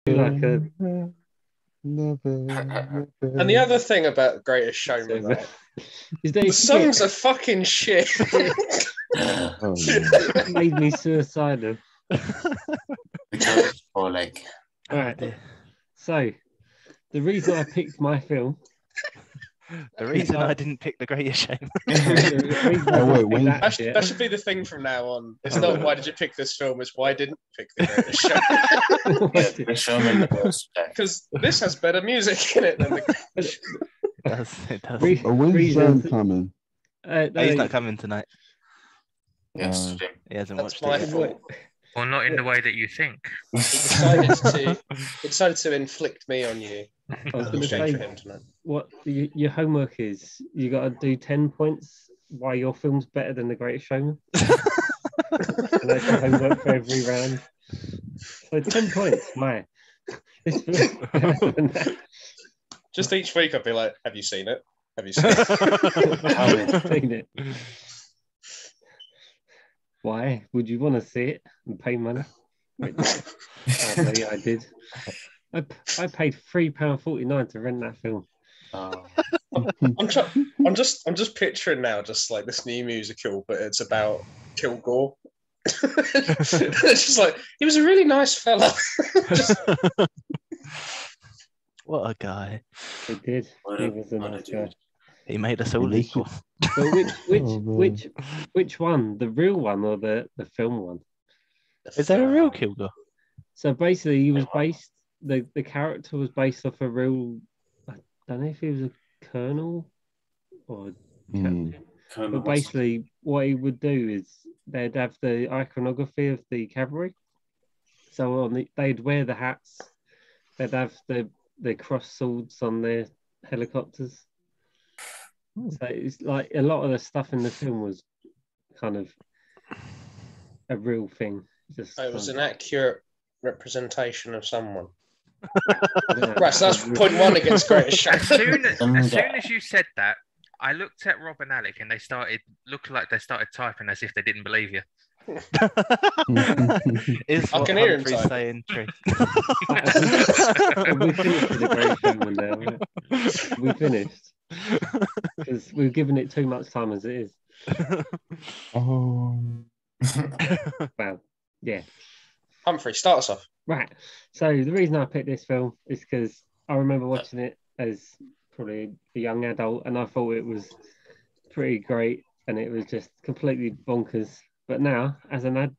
like a And the other thing about Greatest Showman, right? is that The songs are fucking shit. Oh, it made me suicidal. Or like, Right. So, the reason I picked my film. The reason I didn't pick The Greatest Showman. That should be the thing from now on. It's not why did you pick this film, it's why didn't you pick The Greatest Showman. Because this has better music in it than the It does. When's John coming? He's not coming tonight. Yes, he hasn't that's watched my it. fault. Or not in the way that you think. He decided to inflict me on you. I was going to say, for him tonight. what your homework is, you got to do 10 points why your film's better than The Greatest Showman. And that's your homework for every round. So 10 points, my. Just each week I'd be like, have you seen it? Have you seen it? I haven't seen it. Why? Would you want to see it and pay money? I did. I paid £3.49 to rent that film. I'm just picturing now, just like this new musical, but it's about Kilgore. It's just like he was a really nice fella. What a guy! He did. He was a nice guy. He made us all equal. So which one? The real one or the film one? Is there a real Kilgore? So basically, he was based. The character was based off a real. I don't know if he was a colonel or captain. But basically, what he would do is they'd have the iconography of the cavalry. So they'd wear the hats. They'd have the cross swords on their helicopters. So it's like a lot of the stuff in the film was kind of a real thing. It was an accurate representation of someone. Right, so that's point one against Greatest Showman. As soon as you said that, I looked at Rob and Alec and they looked like they started typing as if they didn't believe you. Is I what can hear him Humphrey's saying true? We finished with The Greatest Showman now. We finished. Because we've given it too much time as it is. Oh. Well, yeah. Humphrey, start us off. Right. So the reason I picked this film is because I remember watching it as probably a young adult, and I thought it was pretty great, and it was just completely bonkers. But now, as a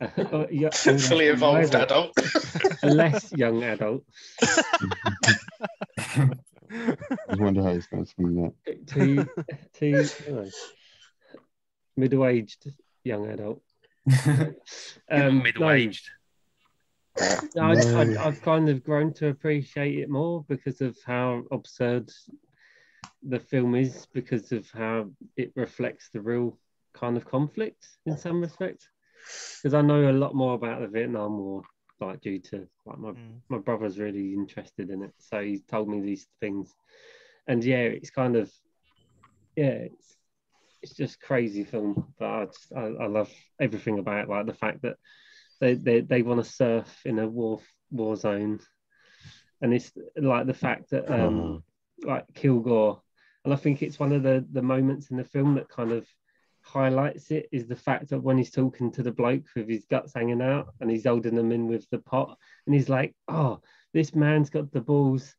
fully evolved adult, a less young adult. I wonder how he's going to swing that. To middle-aged young adult. Middle-aged. I've kind of grown to appreciate it more because of how absurd the film is, because of how it reflects the real kind of conflict in some respects. Because I know a lot more about the Vietnam War, like due to like my brother's really interested in it, so he's told me these things, and it's kind of it's just crazy film, but I love everything about it, like the fact that they want to surf in a war zone, and it's like the fact that like Kilgore, and I think it's one of the moments in the film that kind of highlights it, is the fact that when he's talking to the bloke with his guts hanging out and he's holding them in with the pot, and he's like, oh, this man's got the balls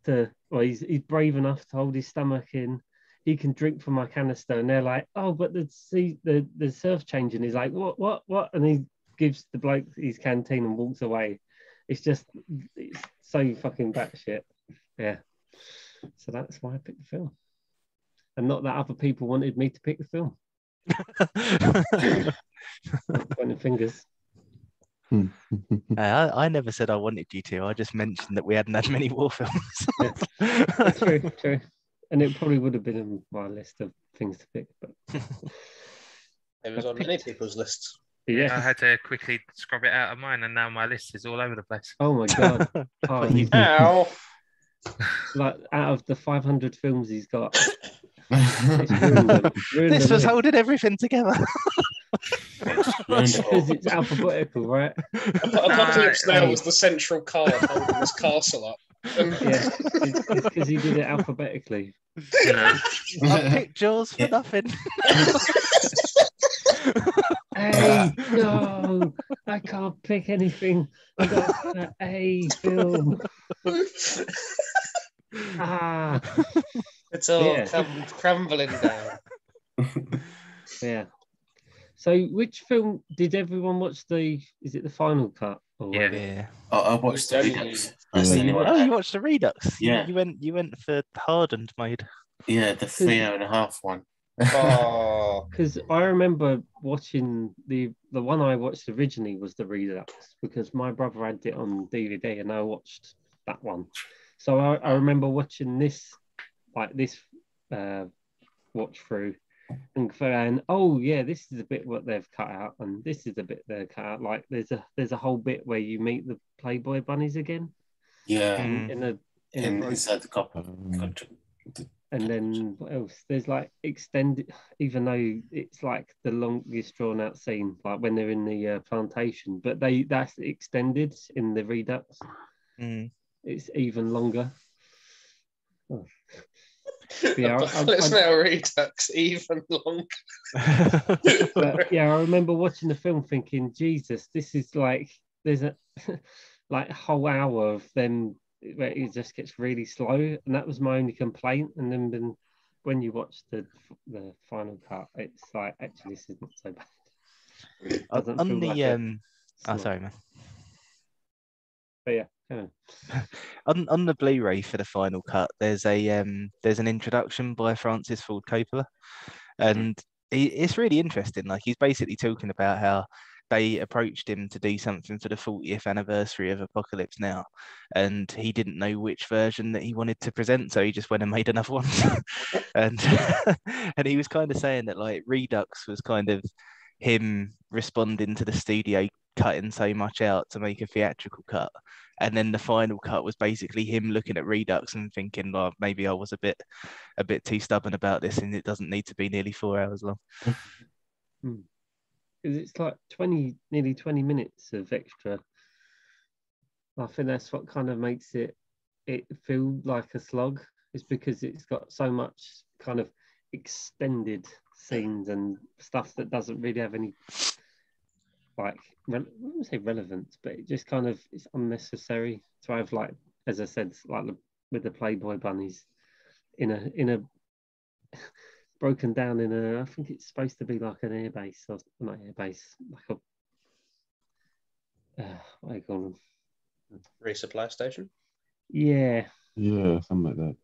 to, well, he's brave enough to hold his stomach in, he can drink from my canister, and they're like, oh, but the surf's changing. He's like, what, and he gives the bloke his canteen and walks away. It's so fucking batshit. Yeah. So that's why I picked the film. And not that other people wanted me to pick the film. Pointing fingers. I never said I wanted you to. I just mentioned that we hadn't had many war films. That's true. And it probably would have been on my list of things to pick. But it was on many people's lists. Yeah, I had to quickly scrub it out of mine, and now my list is all over the place. Oh my god! Ow! Like out of the 500 films he's got, this was holding everything together. Because it's alphabetical, right? Apocalypse Now was the central card holding this castle up. Yeah, it's because he did it alphabetically. I picked Jaws for nothing. Hey, no, I can't pick anything. I got an A film. It's all crumbling down. Yeah. So, which film did everyone watch? Is it the final cut? Yeah. I watched the Redux. Oh, you watched the Redux? Yeah. You went for hardened mode. Yeah, the 3.5 one. Because I remember watching the one I watched originally was the Redux, because my brother had it on DVD and I watched that one. So I remember watching this watch through and going, oh yeah, this is a bit what they've cut out, and this is a bit they've cut out. Like there's a whole bit where you meet the Playboy bunnies again. Yeah. Inside the copper. And then what else? There's like extended, even though it's like the longest drawn out scene, like when they're in the plantation, but that's extended in the Redux. It's even longer. Oh. Yeah, Let's now Redux even longer. But yeah, I remember watching the film thinking, Jesus, this is like there's a like a whole hour of them where it just gets really slow, and that was my only complaint. And then when you watch the final cut, it's like actually this is not so bad. On the sorry, man. But yeah. On the Blu-ray for the final cut, there's an introduction by Francis Ford Coppola, and it's really interesting. Like he's basically talking about how they approached him to do something for the 40th anniversary of Apocalypse Now, and he didn't know which version that he wanted to present, so he just went and made another one. and he was kind of saying that like Redux was kind of him responding to the studio cutting so much out to make a theatrical cut, and then the final cut was basically him looking at Redux and thinking, well, maybe I was a bit too stubborn about this, and it doesn't need to be nearly 4 hours long. It's like nearly 20 minutes of extra. I think that's what kind of makes it feel like a slog, is because it's got so much kind of extended scenes and stuff that doesn't really have any like I wouldn't say relevance, but it just kind of it's unnecessary to have, like, as I said, like with the Playboy bunnies in a broken down in a, I think it's supposed to be like an airbase, or not airbase, like a what do you call them? Resupply station. Yeah, something like that. I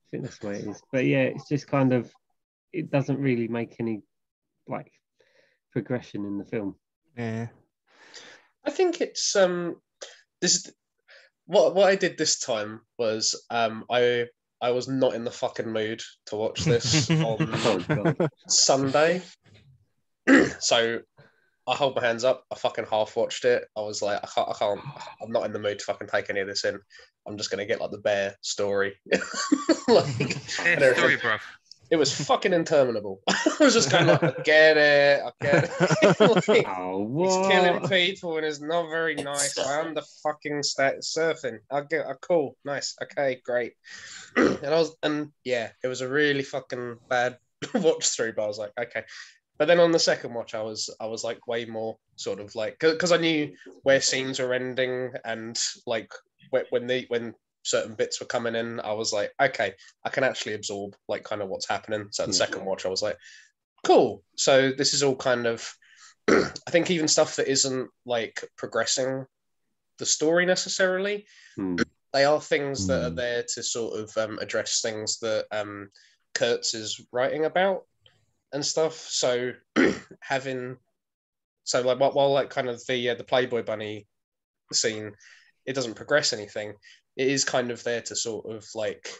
think that's the way it is. But yeah, it's just kind of, it doesn't really make any like progression in the film. Yeah, I think it's this. What I did this time was I was not in the fucking mood to watch this on Sunday. So I hold my hands up. I fucking half watched it. I was like, I can't. I'm not in the mood to fucking take any of this in. I'm just gonna get like the bare story. Story, bro. It was fucking interminable. I was just kind of like, I get it. Like, he's killing people and it's not very nice. I am the fucking surfing. Cool, nice, okay, great. And yeah, it was a really fucking bad watch through, but I was like, okay. But then on the second watch, I was like way more sort of like, because I knew where scenes were ending, and like when certain bits were coming in, I was like, okay, I can actually absorb like kind of what's happening. So the second watch, I was like, cool. So this is all kind of, I think even stuff that isn't like progressing the story necessarily, they are things that are there to sort of address things that Kurtz is writing about and stuff. So while like kind of the Playboy bunny scene, it doesn't progress anything. It is kind of there to sort of like,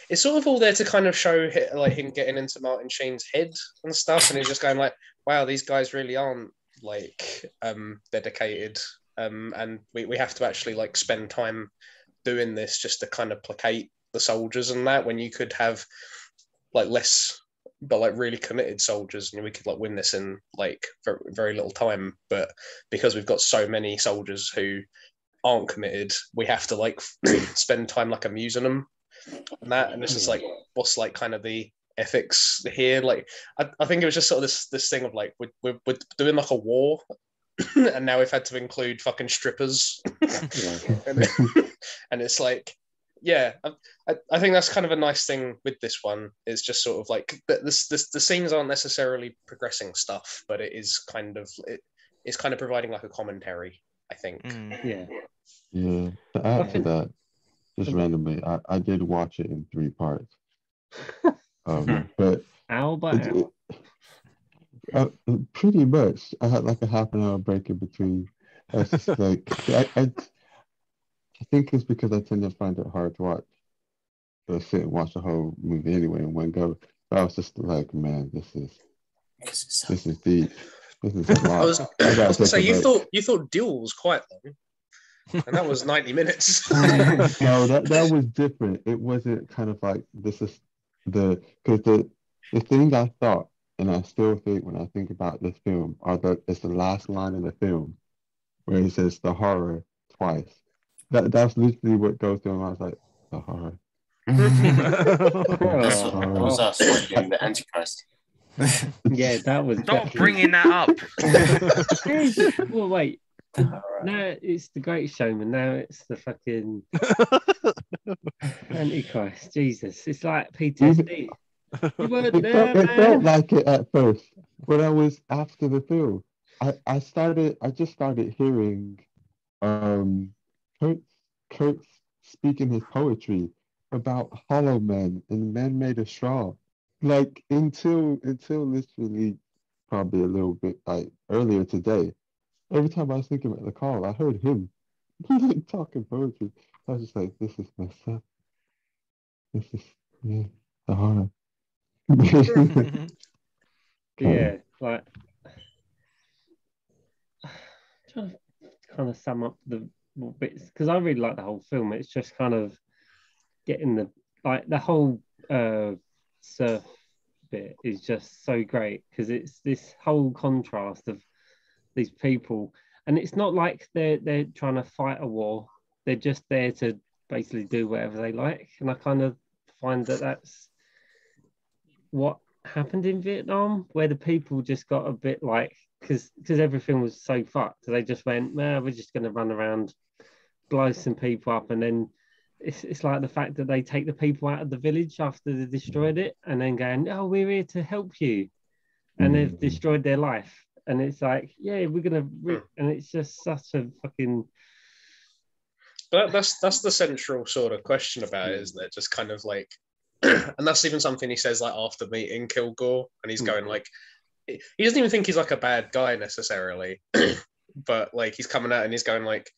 it's sort of all there to kind of show like him getting into Martin Sheen's head and stuff, and he's just going like, wow, these guys really aren't like dedicated, and we have to actually like spend time doing this just to kind of placate the soldiers and that, when you could have like less but like really committed soldiers, and we could like win this in like very, very little time. But because we've got so many soldiers who aren't committed, we have to like spend time like amusing them and that. And this is like what's like kind of the ethics here. Like I think it was just sort of this thing of like we're doing like a war. And now we've had to include fucking strippers. And it's like, yeah, I think that's kind of a nice thing with this one. It's just sort of like the scenes aren't necessarily progressing stuff, but it's kind of providing like a commentary, I think. Yeah. To add to that, just randomly, I did watch it in 3 parts. But hour by hour. Pretty much. I had like a half an hour break in between. I was just like, I think it's because I tend to find it hard to watch. So sit and watch the whole movie anyway in one go. But I was just like, man, this is deep. This is a lot. I was gonna say you thought Duel was quite long, and that was 90 minutes. No, that was different. It wasn't kind of like this is because the thing I thought, and I still think when I think about this film, it's the last line in the film where he says the horror twice. That's literally what goes through. And I was like, the horror. That was us watching the Antichrist. Yeah, that was. Stop bringing that up. Well, wait. Now it's the Great Showman. Now it's the fucking Antichrist. Jesus, it's like PTSD. You weren't there, It felt like it at first. When I was after the film, I just started hearing Kurtz speaking his poetry about hollow men and men made of straw. Like until literally probably a little bit like earlier today. Every time I was thinking about the call, I heard him like talking poetry. I was just like, this is messed up. This is the horror. Yeah, like trying to kind of sum up the bits because I really like the whole film. It's just kind of getting the whole surf bit is just so great because it's this whole contrast of these people, and it's not like they're trying to fight a war. They're just there to basically do whatever they like, and I kind of find that that's what happened in Vietnam, where the people just got a bit like because everything was so fucked. They just went, well, we're just going to run around, blow some people up, and then it's like the fact that they take the people out of the village after they destroyed it, and then going, oh, we're here to help you, and they've destroyed their life. And it's like, yeah, we're gonna and it's just such a fucking. But that's the central sort of question about it, isn't it? Just kind of like, and that's even something he says like after meeting Kilgore, and he's going like, he doesn't even think he's like a bad guy necessarily, but like he's coming out and he's going like,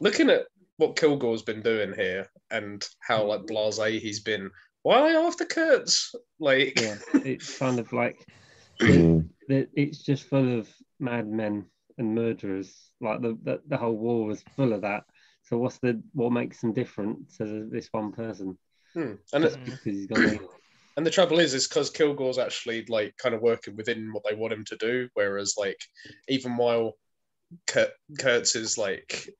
looking at what Kilgore's been doing here and how like blasé he's been. Why are they after Kurtz? Like, yeah, it's kind of like. It's just full of madmen and murderers. Like the whole war was full of that. So what makes them different to this one person? And because he's gone evil. And the trouble is because Kilgore's actually like kind of working within what they want him to do, whereas like even while Kurtz is like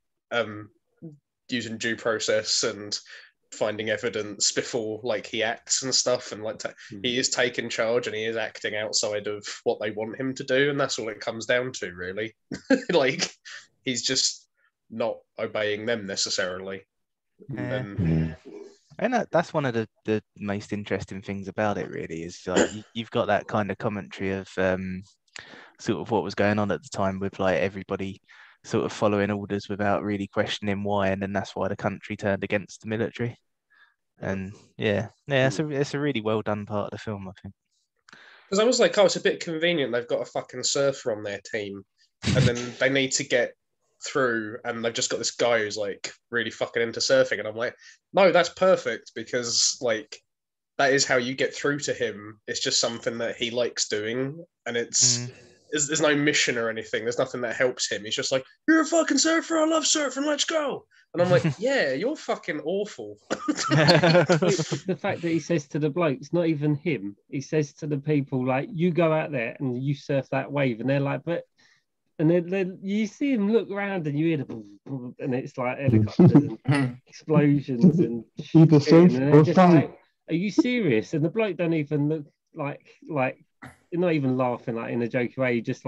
using due process and finding evidence before like he acts and stuff, and like he is taking charge and he is acting outside of what they want him to do, and that's all it comes down to really. Like he's just not obeying them necessarily. And that's one of the most interesting things about it really is like you've got that kind of commentary of sort of what was going on at the time with like everybody sort of following orders without really questioning why, and then that's why the country turned against the military. And it's a really well done part of the film, I think. Because I was like, oh, it's a bit convenient. They've got a fucking surfer on their team, and then they need to get through, and they've just got this guy who's like really fucking into surfing. And I'm like, no, that's perfect because like that is how you get through to him. It's just something that he likes doing, and it's there's no mission or anything. There's nothing that helps him. He's just like, you're a fucking surfer. I love surfing. Let's go. And I'm like, yeah, you're fucking awful. It's the fact that he says to the blokes, not even him. He says to the people, like, you go out there and you surf that wave. And they're like, but... And then you see him look around and you hear the boom, boom, and it's like helicopters and explosions and Either safe and or they're just fine. like, are you serious? And the bloke don't even look like not even laughing like in a jokey way, just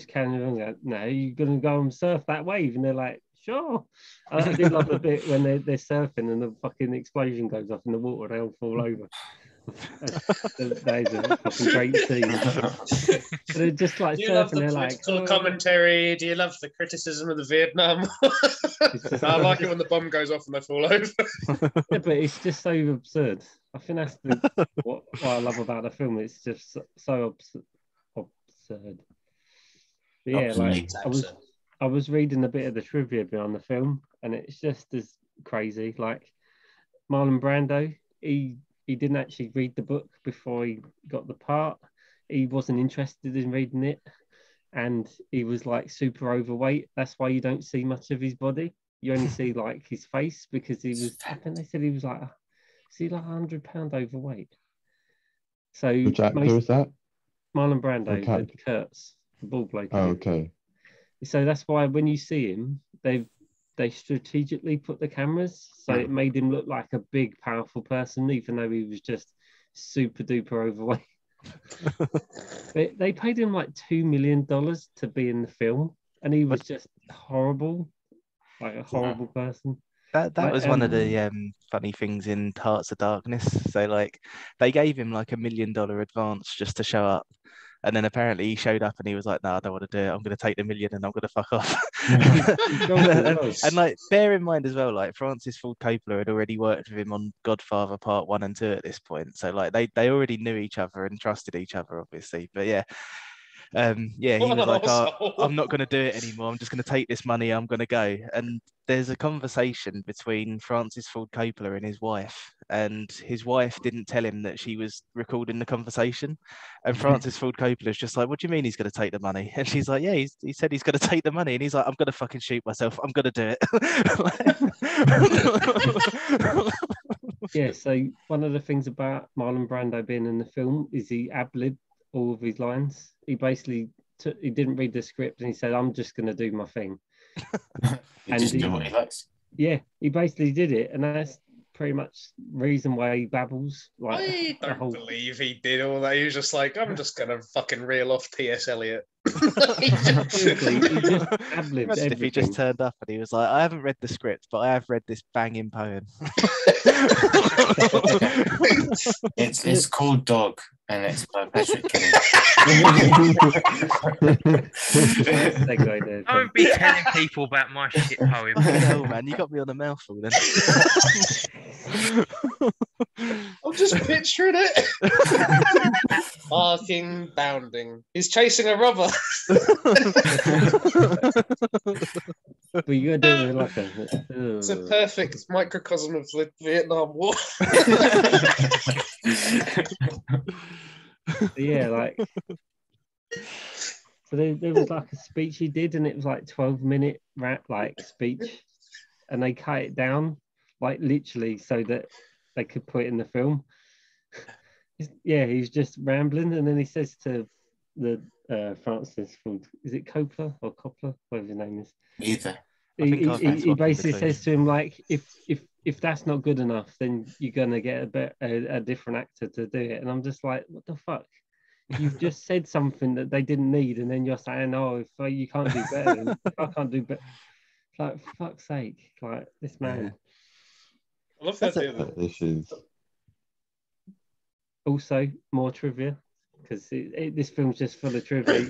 carrying on like, no, you're gonna go and surf that wave, and they're like, sure. I did love the bit when they're surfing and the fucking explosion goes off in the water, they all fall over. That is a fucking great scene. They're just like Do you love surfing. the They're like, political commentary? Do you love the criticism of the Vietnam? I like it when the bomb goes off and they fall over. Yeah, but it's just so absurd. I think that's what I love about the film. It's just so absurd. But yeah, like I was reading a bit of the trivia behind the film, and it's just as crazy. Like Marlon Brando, he didn't actually read the book before he got the part. He wasn't interested in reading it, and he was like super overweight. That's why you don't see much of his body. You only see like his face, because he was. I think they said he was like 100 pound overweight. So Which actor is that? Marlon Brando, the Kurtz, the bald bloke. Oh, okay. So that's why when you see him, they strategically put the cameras so it made him look like a big, powerful person, even though he was just super duper overweight. They paid him like $2 million to be in the film, and he was just horrible, like a horrible person. That Like, was one of the funny things in Hearts of Darkness. So like they gave him like $1 million advance just to show up. And then apparently he showed up and he was like, no, I don't want to do it. I'm going to take the $1 million and I'm going to fuck off. and like, bear in mind as well, like Francis Ford Coppola had already worked with him on Godfather Part 1 and 2 at this point. So like they already knew each other and trusted each other, obviously. But yeah. He was like, I'm not going to do it anymore. I'm just going to take this money. I'm going to go. And there's a conversation between Francis Ford Coppola and his wife. And his wife didn't tell him that she was recording the conversation. And Francis Ford Coppola's just like, what do you mean he's going to take the money? And she's like, yeah, he said he's going to take the money. And he's like, I'm going to fucking shoot myself. I'm going to do it. Yeah, so one of the things about Marlon Brando being in the film is he ad-libbed all of his lines. He basically he didn't read the script and he said, I'm just going to do my thing. He just do what he likes. Yeah, he basically did it, and that's pretty much reason why he babbles. Like, I don't believe he did all that. He was just like, I'm just going to fucking reel off T.S. Eliot. If he just turned up and he was like, I haven't read the script, but I have read this banging poem. It's called Dog, and it's by Patrick Kelly. Don't be telling people about my shit poem. No, man, you got me on a mouthful then. I'm just picturing it. Barking, bounding. He's chasing a robber. But you gotta do it like it's a perfect microcosm of the Vietnam War. Yeah, like so there was like a speech he did, and it was like 12-minute rap like speech, and they cut it down like literally so that they could put it in the film. Yeah, he's just rambling, and then he says to the Francis Ford, is it Coppola or Coppola, whatever his name is? Either. He basically says to him like, if that's not good enough, then you're gonna get a different actor to do it. And I'm just like, what the fuck? You've just said something that they didn't need, and then you're saying, oh, if you can't do better, then I can't do better. Like, for fuck's sake, like this man. I love that issues. Also, more trivia, because this film's just full of trivia.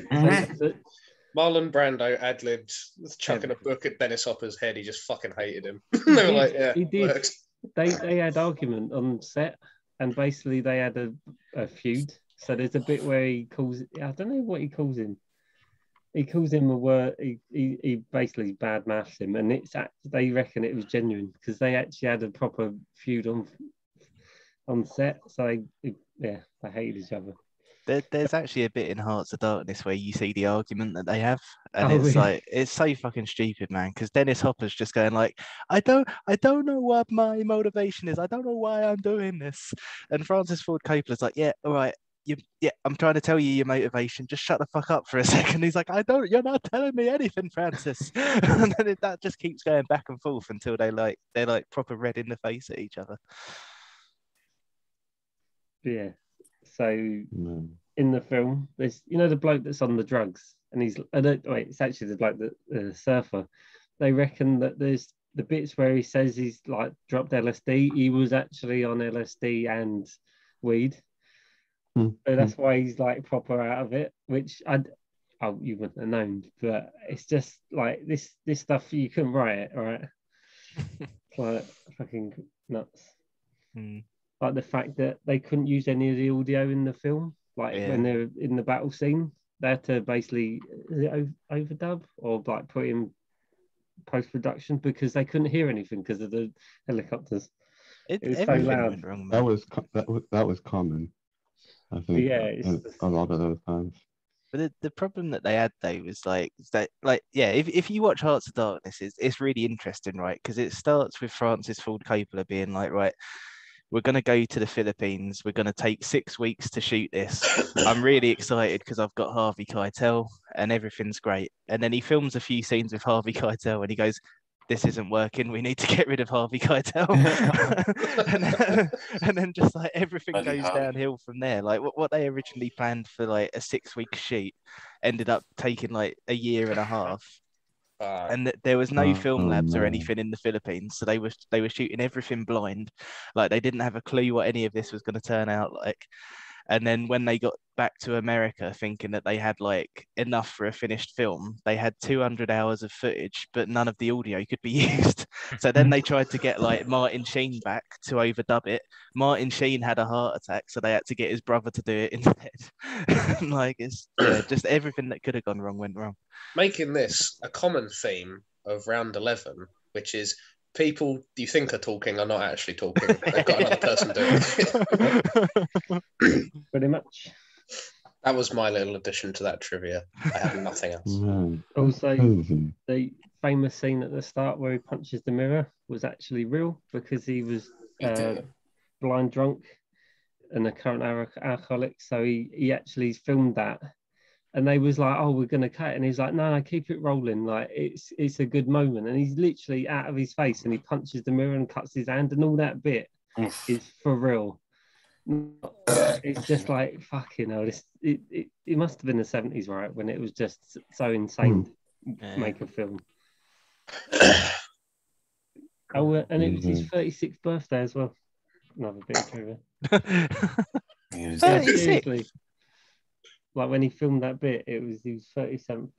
So, Marlon Brando ad-libbed chucking a book at Dennis Hopper's head. He just fucking hated him. They were like, yeah, he did. Works. They had argument on set, and basically they had a feud. So there's a bit where he calls, I don't know what he calls him. He calls him a word. He basically bad mouths him, and they reckon it was genuine because they actually had a proper feud on set. So they hated each other. There's actually a bit in Hearts of Darkness where you see the argument that they have, and Oh, it's really? like it's so fucking stupid, man. Because Dennis Hopper's just going like, I don't know what my motivation is. I don't know why I'm doing this. And Francis Ford Coppola's like, yeah, all right, I'm trying to tell you your motivation. Just shut the fuck up for a second. He's like, you're not telling me anything, Francis. And then that just keeps going back and forth until they're like proper red in the face at each other. Yeah. So No. in the film, there's the bloke that's on the drugs, and it's actually the bloke that the surfer. They reckon that there's the bits where he says he's like dropped LSD. He was actually on LSD and weed, so that's why he's like proper out of it. Which you wouldn't have known, but it's just like this stuff you couldn't write it, right? It's like fucking nuts. Like the fact that they couldn't use any of the audio in the film, like when they're in the battle scene, they had to basically overdub or like put in post-production because they couldn't hear anything because of the helicopters. It was so loud. Wrong, that was common, I think. Yeah, a lot of those times. But the problem that they had though was if you watch Hearts of Darkness, it's really interesting, right? Because it starts with Francis Ford Coppola being like, right, we're going to go to the Philippines. We're going to take 6 weeks to shoot this. I'm really excited because I've got Harvey Keitel and everything's great. And then he films a few scenes with Harvey Keitel and he goes, this isn't working. We need to get rid of Harvey Keitel. and then just like everything goes downhill from there. Like what they originally planned for like a 6-week shoot ended up taking like a year and a half. And there was no film labs or anything in the Philippines, so they were shooting everything blind, like they didn't have a clue what any of this was going to turn out like. And then when they got back to America, thinking that they had like enough for a finished film, they had 200 hours of footage, but none of the audio could be used. So then they tried to get like Martin Sheen back to overdub it. Martin Sheen had a heart attack, so they had to get his brother to do it instead. Like it's just everything that could have gone wrong went wrong. Making this a common theme of round 11, which is people you think are talking are not actually talking. They've got another person doing it. Pretty much. That was my little addition to that trivia. I have nothing else. Also, the famous scene at the start where he punches the mirror was actually real because he was blind drunk and a current alcoholic. So he actually filmed that. And they was like, oh, we're going to cut it. And he's like, no, keep it rolling. Like, it's a good moment. And he's literally out of his face and he punches the mirror and cuts his hand and all that bit is for real. It's just like, fucking hell. It must have been the 70s, right? When it was just so insane to make a film. And it was his 36th birthday as well. Another bit of trivia. 36? Like when he filmed that bit, it was his 36th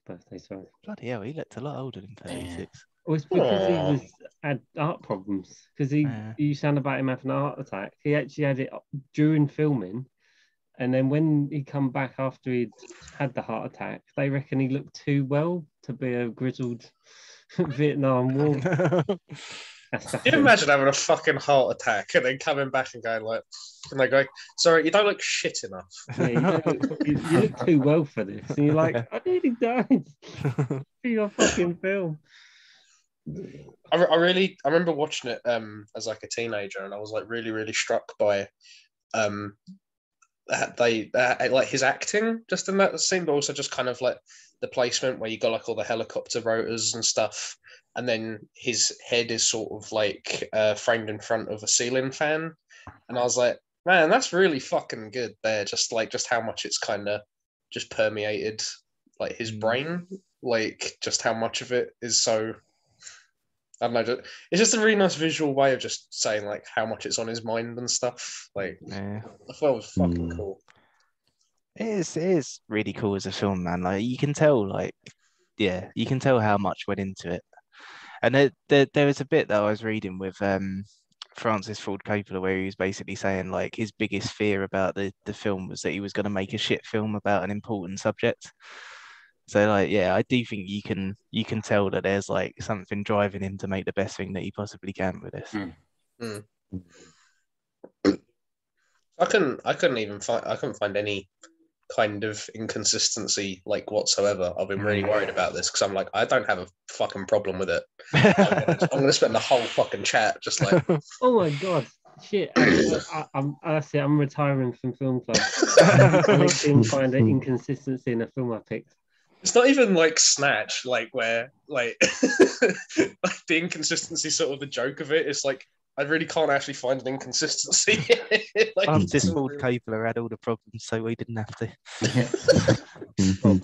birthday, sorry. Bloody hell, he looked a lot older than 36. Well, it's because he had heart problems. Because you sound about him having a heart attack. He actually had it during filming. And then when he come back after he'd had the heart attack, they reckon he looked too well to be a grizzled Vietnam War. Can you imagine having a fucking heart attack and then coming back and going like, and they go, sorry, you don't look shit enough. Yeah, you look too well for this. And you're like, I nearly died for your fucking film. I remember watching it as like a teenager, and I was like really, really struck by like his acting just in that scene, but also just kind of like the placement where you got like all the helicopter rotors and stuff, and then his head is sort of like framed in front of a ceiling fan, and I was like, man, that's really fucking good there. Just how much it's kind of just permeated like his brain, like just how much of it is so. I don't know. It's just a really nice visual way of just saying like how much it's on his mind and stuff. Like, I thought it was fucking cool. It is really cool as a film, man. Like you can tell, you can tell how much went into it. And there was a bit that I was reading with Francis Ford Coppola where he was basically saying like his biggest fear about the film was that he was going to make a shit film about an important subject. So like, yeah, I do think you can tell that there's like something driving him to make the best thing that he possibly can with this. So I couldn't find any kind of inconsistency like whatsoever. I've been really worried about this because I'm like, I don't have a fucking problem with it. I'm gonna spend the whole fucking chat just like, oh my god, shit! I'm retiring from film club. I didn't find an inconsistency in a film I picked. It's not even like Snatch, like where like like the inconsistency sort of the joke of it. It's like I really can't actually find an inconsistency. Like, this Ford Coppola had all the problems, so we didn't have to.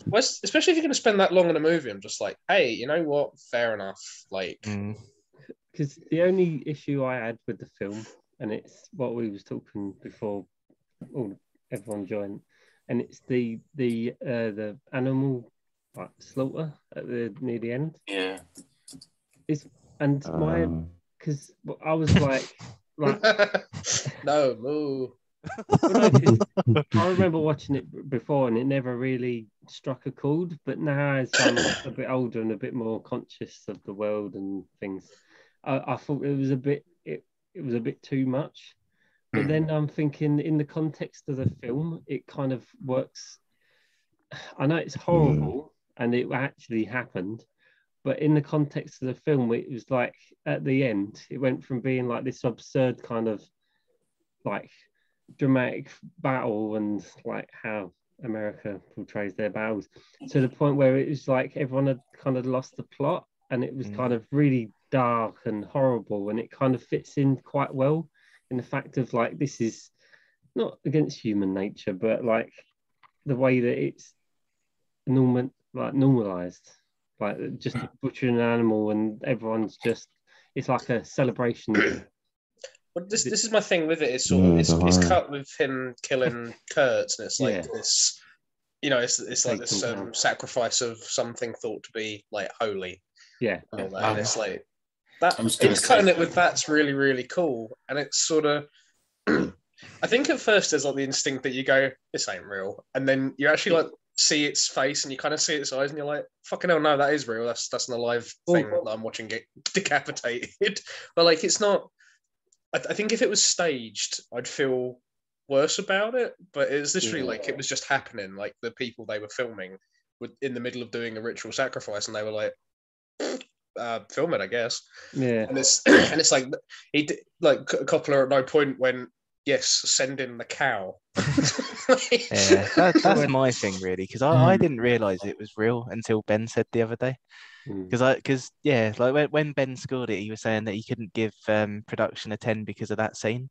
Well, especially if you're going to spend that long in a movie, I'm just like, hey, you know what? Fair enough. Like, because the only issue I had with the film, and it's what we was talking before, everyone joined, and it's the animal like slaughter at near the end. Yeah. Because I was like no, moo. I remember watching it before and it never really struck a chord, but now as I'm a bit older and a bit more conscious of the world and things, I thought it was a bit too much. But then I'm thinking in the context of the film, it kind of works. I know it's horrible and it actually happened, but in the context of the film, it was like at the end, it went from being like this absurd kind of like dramatic battle and like how America portrays their battles to the point where it was like everyone had kind of lost the plot and it was kind of really dark and horrible, and it kind of fits in quite well in the fact of like this is not against human nature, but like the way that it's normalized. Like just butchering an animal and everyone's just, it's like a celebration. Well, this is my thing with it. It's sort of it's cut with him killing Kurtz, and it's like this, you know, it's like this sacrifice of something thought to be like holy. Yeah, and all that. And it's like that. It's cutting it with that's really really cool, and it's sort of. I think at first there's like the instinct that you go, this ain't real, and then you actually like see its face and you kind of see its eyes and you're like, fucking hell, no, that is real. That's an alive thing that I'm watching get decapitated. But like, it's not. I think if it was staged, I'd feel worse about it. But it was literally like it was just happening. Like the people they were filming were in the middle of doing a ritual sacrifice, and they were like, "Film it, I guess." Yeah. And it's like he did, like Coppola at no point went, "Yes, send in the cow." Yeah, that's my thing really, because I didn't realize it was real until Ben said the other day. Because like when Ben scored it, he was saying that he couldn't give production a 10 because of that scene.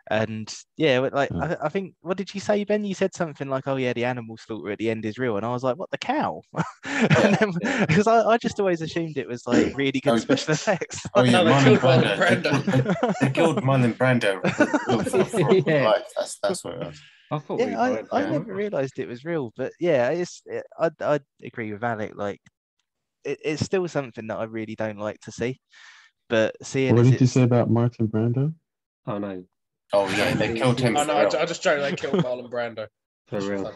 And I think, what did you say, Ben? You said something like, "Oh yeah, the animal slaughter at the end is real," and I was like, "What, the cow?" Because I just always assumed it was like really good special effects. Oh yeah, Marlon Brando. They killed Marlon Brando for life. That's what it was. I thought. I never realised it was real, but yeah, I agree with Alec. Like, it's still something that I really don't like to see. But seeing, what did you say about Marlon Brando? Oh no. Oh yeah, they killed him. Oh no, I just joke. They killed Marlon Brando for real.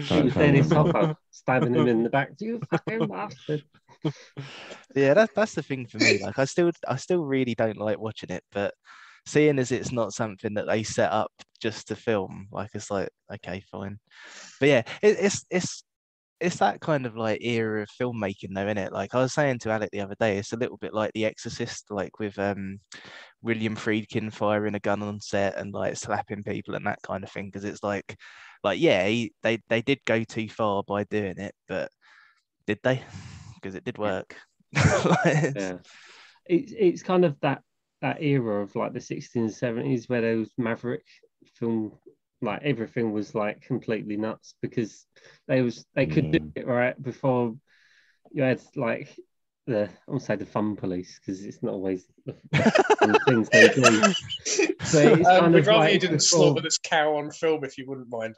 He was in his hopper, stabbing him in the back. You fucking bastard. Yeah, that's the thing for me. Like, I still really don't like watching it, but seeing as it's not something that they set up just to film, like, it's like, okay, fine. But yeah, it's that kind of like era of filmmaking though, isn't it? Like I was saying to Alec the other day, it's a little bit like The Exorcist, like with William Friedkin firing a gun on set and like slapping people and that kind of thing. Because it's like yeah, they did go too far by doing it, but did they? Because it did work. Yeah, it's kind of that era of like the 60s and 70s where there was maverick film, like everything was like completely nuts because they could do it right before you had like I won't say the fun police because it's not always the fun things they do. But it's kind we'd of rather like you didn't slaughter this cow on film if you wouldn't mind.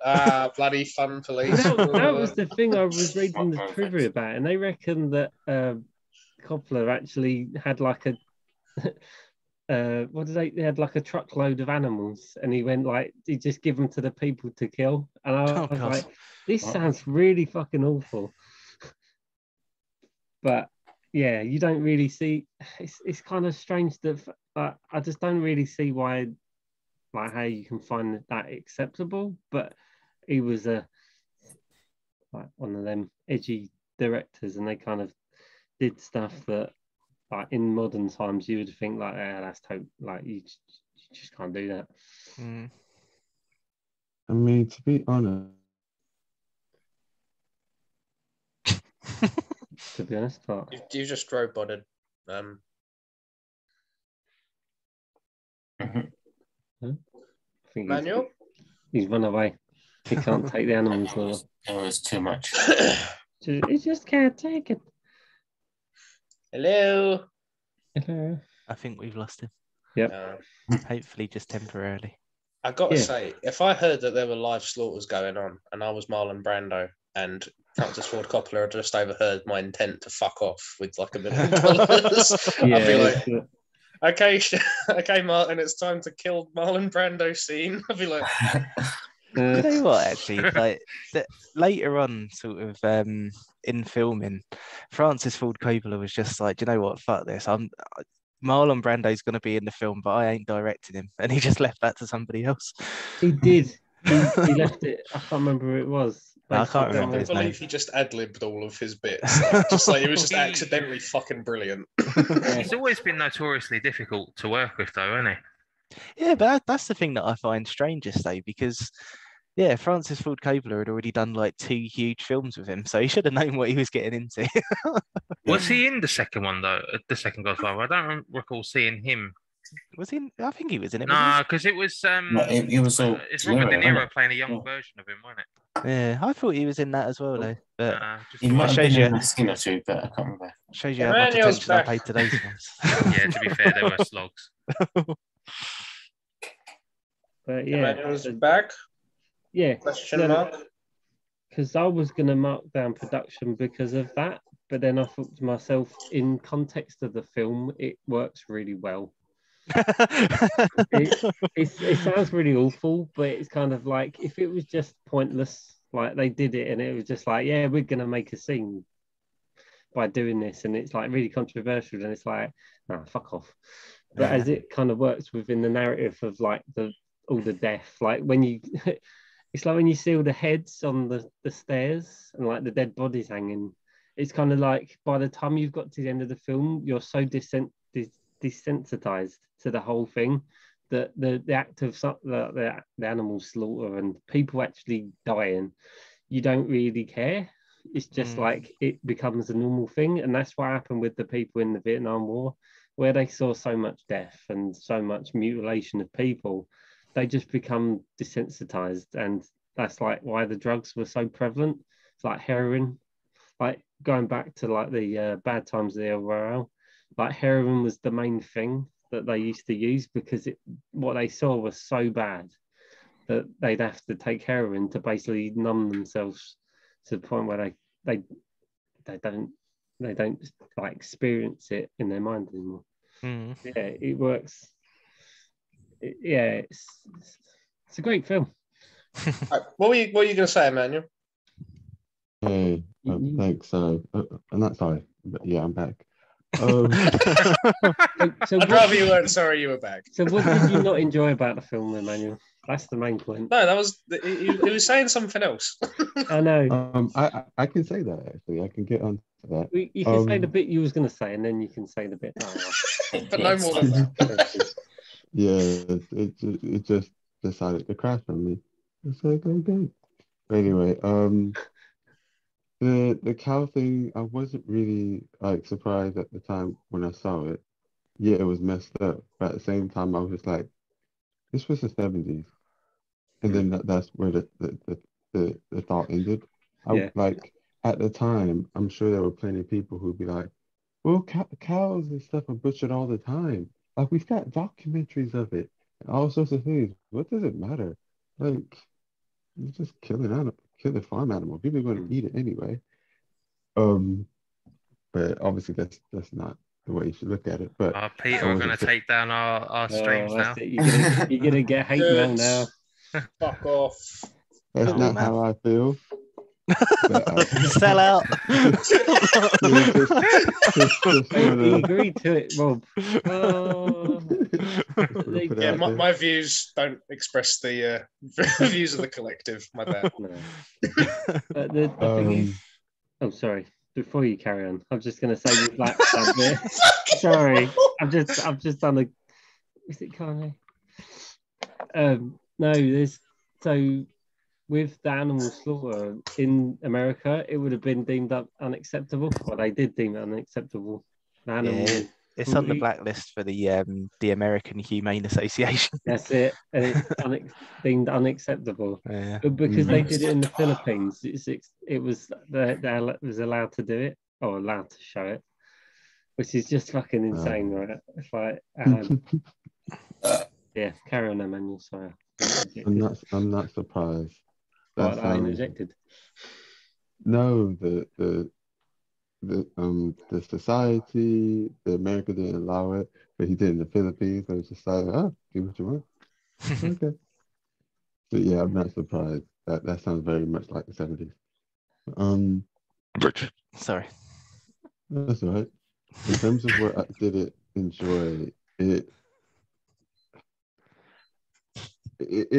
Bloody fun police. That was the thing I was reading the trivia about, and they reckon that Coppola actually had like a they had like a truckload of animals, and he went like he just give them to the people to kill, and I was like, this sounds really fucking awful. But yeah, you don't really see. It's kind of strange that I just don't really see why, like, how you can find that acceptable. But he was like one of them edgy directors, and they kind of did stuff that, like, in modern times, you would think like, yeah, that's like you just can't do that. I mean, to be honest. To be honest, but you just roboted. I think Manuel? he's run away. He can't take the animals. It was too much. He just can't take it. Hello. Hello. I think we've lost him. Yep. Hopefully just temporarily. I got to say, if I heard that there were live slaughters going on and I was Marlon Brando and Francis Ford Coppola had just overheard my intent to fuck off with like $1 million, I'd be like, okay, Martin, it's time to kill Marlon Brando scene. I'd be like... You know what, actually, like later on, sort of in filming, Francis Ford Coppola was just like, do you know what, fuck this, Marlon Brando's going to be in the film, but I ain't directing him, and he just left that to somebody else. He did. He left it. I can't remember who it was. I can't remember his name. I believe he just ad-libbed all of his bits. Just like it was just accidentally fucking brilliant. He's always been notoriously difficult to work with, though, hasn't he? Yeah, but that's the thing that I find strangest, though, because Francis Ford Coppola had already done like 2 huge films with him, so he should have known what he was getting into. Was he in the second one, though? The second Godfather? I don't recall seeing him. Was he? I think he was in it. No, because it was. It was it's Robert De Niro playing a young version of him, wasn't it? Yeah, I thought he was in that as well, though. But he might have been in a scene or two, but I can't remember. Shows you how much attention I paid to those ones. Yeah, to be fair, they were slogs. But yeah, Emmanuel's back. Yeah. Question mark. Because I was going to mark down production because of that, but then I thought to myself, in context of the film, it works really well. It sounds really awful, but it's kind of like if it was just pointless, like they did it and it was just like, yeah, we're going to make a scene by doing this, and it's like really controversial, and it's like, no, fuck off. But as it kind of works within the narrative of like all the death, like when you it's like when you see all the heads on the stairs and like the dead bodies hanging, it's kind of like by the time you've got to the end of the film, you're so desensitized to the whole thing that the act of the animal slaughter and people actually dying, you don't really care. It's just like it becomes a normal thing. And that's what happened with the people in the Vietnam War, where they saw so much death and so much mutilation of people. They just become desensitized, and that's like why the drugs were so prevalent. It's like heroin, like going back to like the bad times of the El Royale, like heroin was the main thing that they used to use because what they saw was so bad that they'd have to take heroin to basically numb themselves to the point where they don't like experience it in their mind anymore. Yeah, it works. It's a great film. Right, what were you going to say, Emmanuel? Hey, thanks. And that's sorry, but yeah, I'm back. So I'd rather you weren't sorry you were back. So what did you not enjoy about the film, Emmanuel? That's the main point. No, that was he was saying something else. I know. I can say that actually. I can get on to that. You can say the bit you was going to say, and then you can say the bit. But no more than that. Yeah, it just decided to crash on me. It's like, okay. But anyway, the cow thing, I wasn't really like surprised at the time when I saw it. Yeah, it was messed up, but at the same time, I was just like, this was the 70s, and then that's where the thought ended. Like at the time, I'm sure there were plenty of people who'd be like, well, cows and stuff are butchered all the time. Like, we've got documentaries of it and all sorts of things. What does it matter? Like, you just kill a farm animal. People are going to eat it anyway. But obviously that's not the way you should look at it. But Peter, we're going to take down our streams now. You're gonna get hate mail now. Fuck off. That's not how I feel. But, Sell out. He agreed to it, Rob. Oh. Yeah, my views don't express the views of the collective. My bad. No. But the thing is, oh, sorry. Before you carry on, I'm just going to say with Black Sabbath. Sorry, I've just done a. Is it Kanye? No, there's so with the animal slaughter in America, it would have been deemed unacceptable. Well, they did deem it unacceptable. Yeah, it's on the blacklist for the American Humane Association. That's it, and it's deemed unacceptable. Yeah. But because they did it in the Philippines, it was they was allowed to do it or allowed to show it, which is just fucking insane, right? It's like, yeah, carry on, Emmanuel. Sorry, I'm not surprised. What, I interjected? No, the society, the America didn't allow it, but he did in the Philippines. So it's just like, oh, do what you want. Okay. But yeah, I'm not surprised. That sounds very much like the 70s. Sorry. That's all right. In terms of what I didn't enjoy, it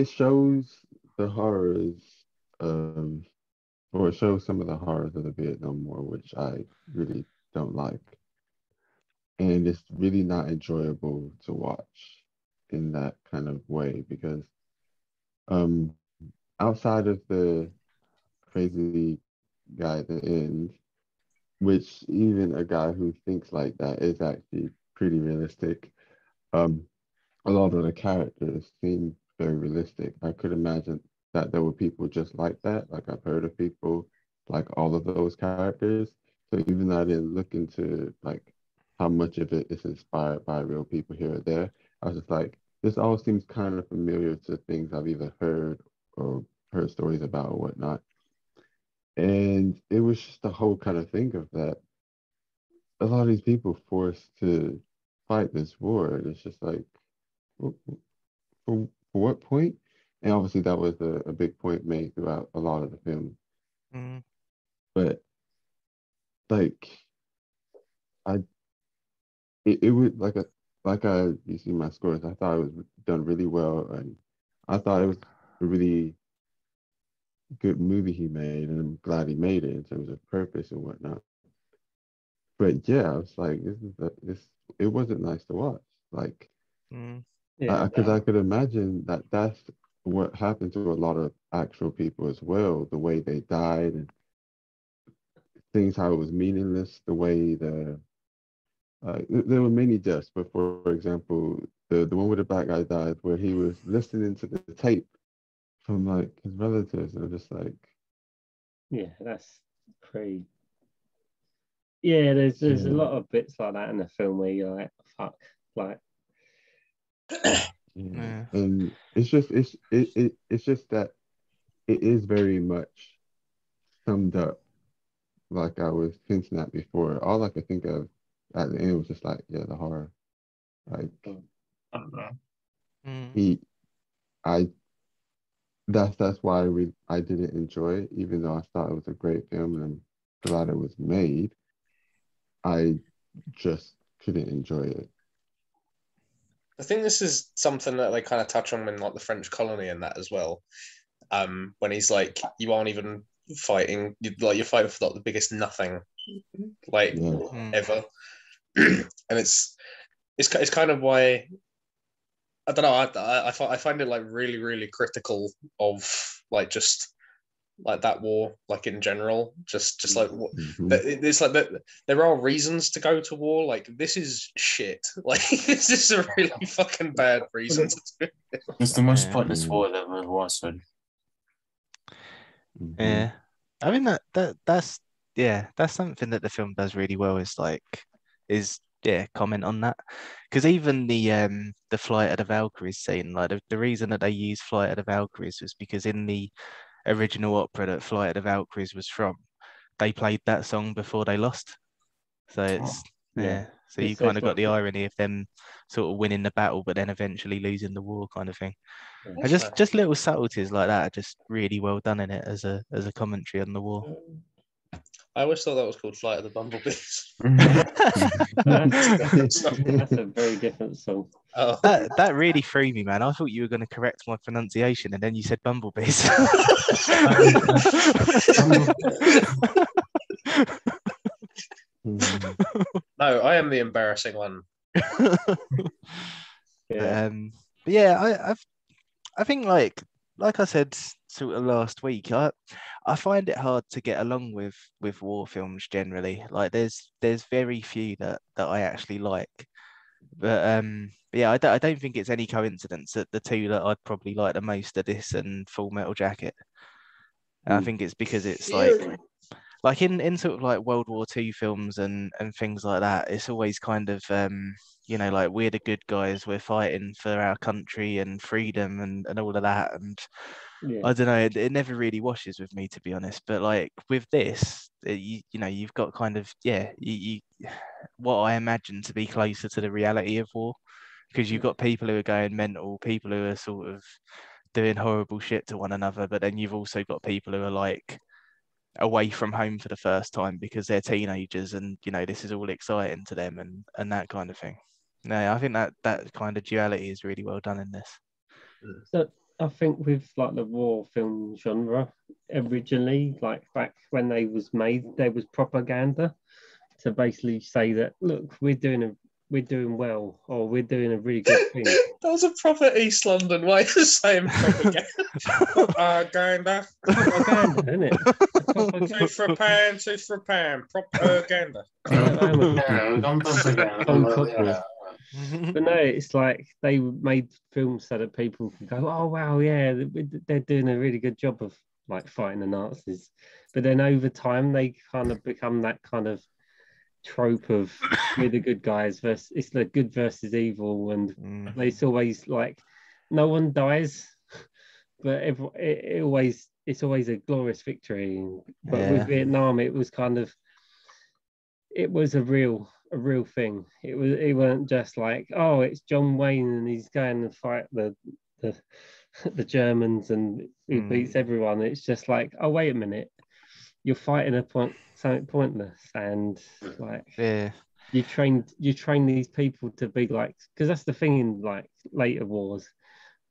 shows the horrors, or it shows some of the horrors of the Vietnam War, which I really don't like. And it's really not enjoyable to watch in that kind of way because outside of the crazy guy at the end, which even a guy who thinks like that is actually pretty realistic. A lot of the characters seem very realistic. I could imagine that there were people just like that. Like I've heard of people like all of those characters. So even though I didn't look into like how much of it is inspired by real people here or there, I was just like, this all seems kind of familiar to things I've either heard or heard stories about or whatnot. And it was just the whole kind of thing of that. A lot of these people forced to fight this war. And it's just like, for what point? And obviously that was a big point made throughout a lot of the film. But like it was you see my scores, I thought it was done really well, and I thought it was a really good movie he made, and I'm glad he made it in terms of purpose and whatnot. But yeah, I was like, it wasn't nice to watch. Like, because I could imagine that that's what happened to a lot of actual people as well. The way they died and things, how it was meaningless. The way there were many deaths, but for example, the one where the black guy died, where he was listening to the tape from like his relatives, and I'm just like, yeah, that's pretty. Yeah, there's a lot of bits like that in the film where you're like, fuck, like. And it's just that it is very much summed up, like I was hinting at before. All I could think of at the end was just like, yeah, the horror. Like that's why I didn't enjoy it, even though I thought it was a great film and I'm glad it was made. I just couldn't enjoy it. I think this is something that they kind of touch on in like the French colony and that as well. When he's like, you aren't even fighting, you're fighting for like the biggest nothing, like ever. And it's kind of why I don't know. I find it like really, really critical of like just like that war, like in general, just like it's like that. There are reasons to go to war. Like this is shit. Like this is a really fucking bad reason to do it. It's the most pointless war that ever was. So. Yeah, I mean that's something that the film does really well. Is comment on that, because even the Flight of the Valkyries scene, like the reason that they used Flight of the Valkyries was because in the original opera that Flight of the Valkyries was from, they played that song before they lost. So it's So you kind of got the irony of them sort of winning the battle, but then eventually losing the war, kind of thing. And just little subtleties like that are just really well done in it as a commentary on the war. I always thought that was called Flight of the Bumblebees. That's a very different song. Oh. That really threw me, man. I thought you were going to correct my pronunciation, and then you said bumblebees. No, I am the embarrassing one. Yeah. But yeah, I think like I said sort of last week, I find it hard to get along with war films generally. Like there's very few that I actually like. But yeah, I don't think it's any coincidence that the two that I'd probably like the most are this and Full Metal Jacket. And I think it's because it's like in sort of like World War II films and things like that, it's always kind of you know, like we're the good guys, we're fighting for our country and freedom and all of that. And I don't know, it never really washes with me, to be honest. But like with this, you know, you've got kind of you what I imagine to be closer to the reality of war, because you've got people who are going mental, people who are sort of doing horrible shit to one another, but then you've also got people who are like away from home for the first time because they're teenagers, and you know, this is all exciting to them and that kind of thing. No, I think that kind of duality is really well done in this. So I think with like the war film genre, originally, like back when they was made, there was propaganda to basically say that, look, we're doing well, or we're doing a really good thing. That was a proper East London way of saying propaganda. Propaganda. Propaganda, isn't it? Two for a pound. Propaganda. But no, it's like they made films so that people can go, oh wow, yeah, they're doing a really good job of like fighting the Nazis. But then over time, they kind of become that kind of trope of we're the good guys versus it's the good versus evil, and it's always like no one dies, but it's always a glorious victory. But with Vietnam, it was kind of a real thing. It weren't just like, oh, it's John Wayne and he's going to fight the Germans and he beats everyone. It's just like, oh, wait a minute, you're fighting something pointless, and like you train these people to be like, because that's the thing in like later wars,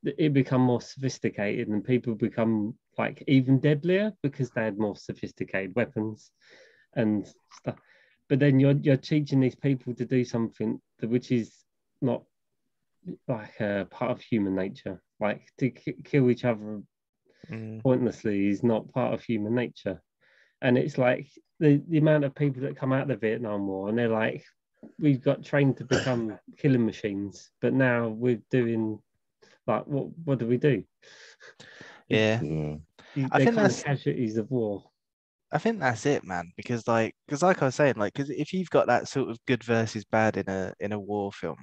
it become more sophisticated and people become like even deadlier because they had more sophisticated weapons and stuff. But then you're teaching these people to do something which is not like a part of human nature. Like to kill each other pointlessly is not part of human nature. And it's like the amount of people that come out of the Vietnam War and they're like, we've got trained to become killing machines, but now we're doing like, what do we do? I think that's casualties of war. I think that's it, man. Because like I was saying, like, because if you've got that sort of good versus bad in a war film,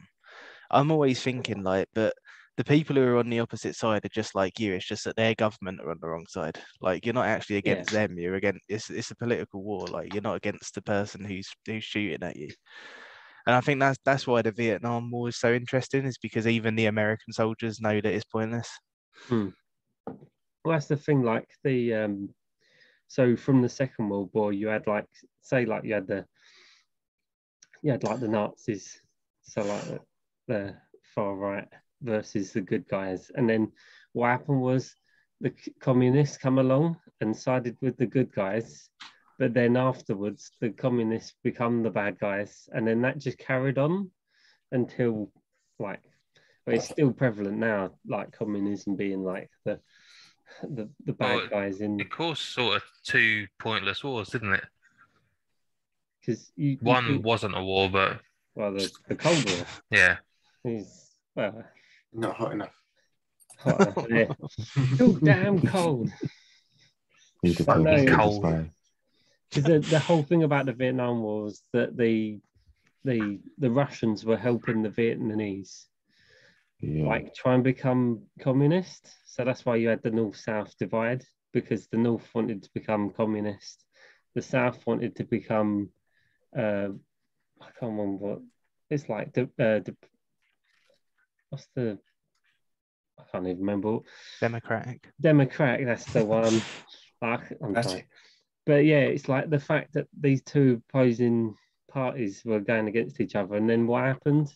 I'm always thinking like, but the people who are on the opposite side are just like you. It's just that their government are on the wrong side. Like you're not actually against them. You're against. It's a political war. Like you're not against the person who's shooting at you. And I think that's why the Vietnam War is so interesting. Is because even the American soldiers know that it's pointless. Well, that's the thing. Like so from the Second World War, you had like, say, like you had like the Nazis, so like the far right versus the good guys, and then what happened was the communists come along and sided with the good guys, but then afterwards the communists become the bad guys, and then that just carried on until like, but it's still prevalent now, like communism being like the bad guys in. It caused sort of two pointless wars, didn't it? Because one wasn't a war, but the Cold War. Yeah. Is not hot enough. Too damn cold. Cold. Because the whole thing about the Vietnam War was that the Russians were helping the Vietnamese like try and become communist. So that's why you had the North-South divide, because the North wanted to become communist, the South wanted to become I can't remember it's like what's the? I can't even remember. Democratic. That's the one. I'm sorry. But yeah, it's like the fact that these two opposing parties were going against each other, and then what happened?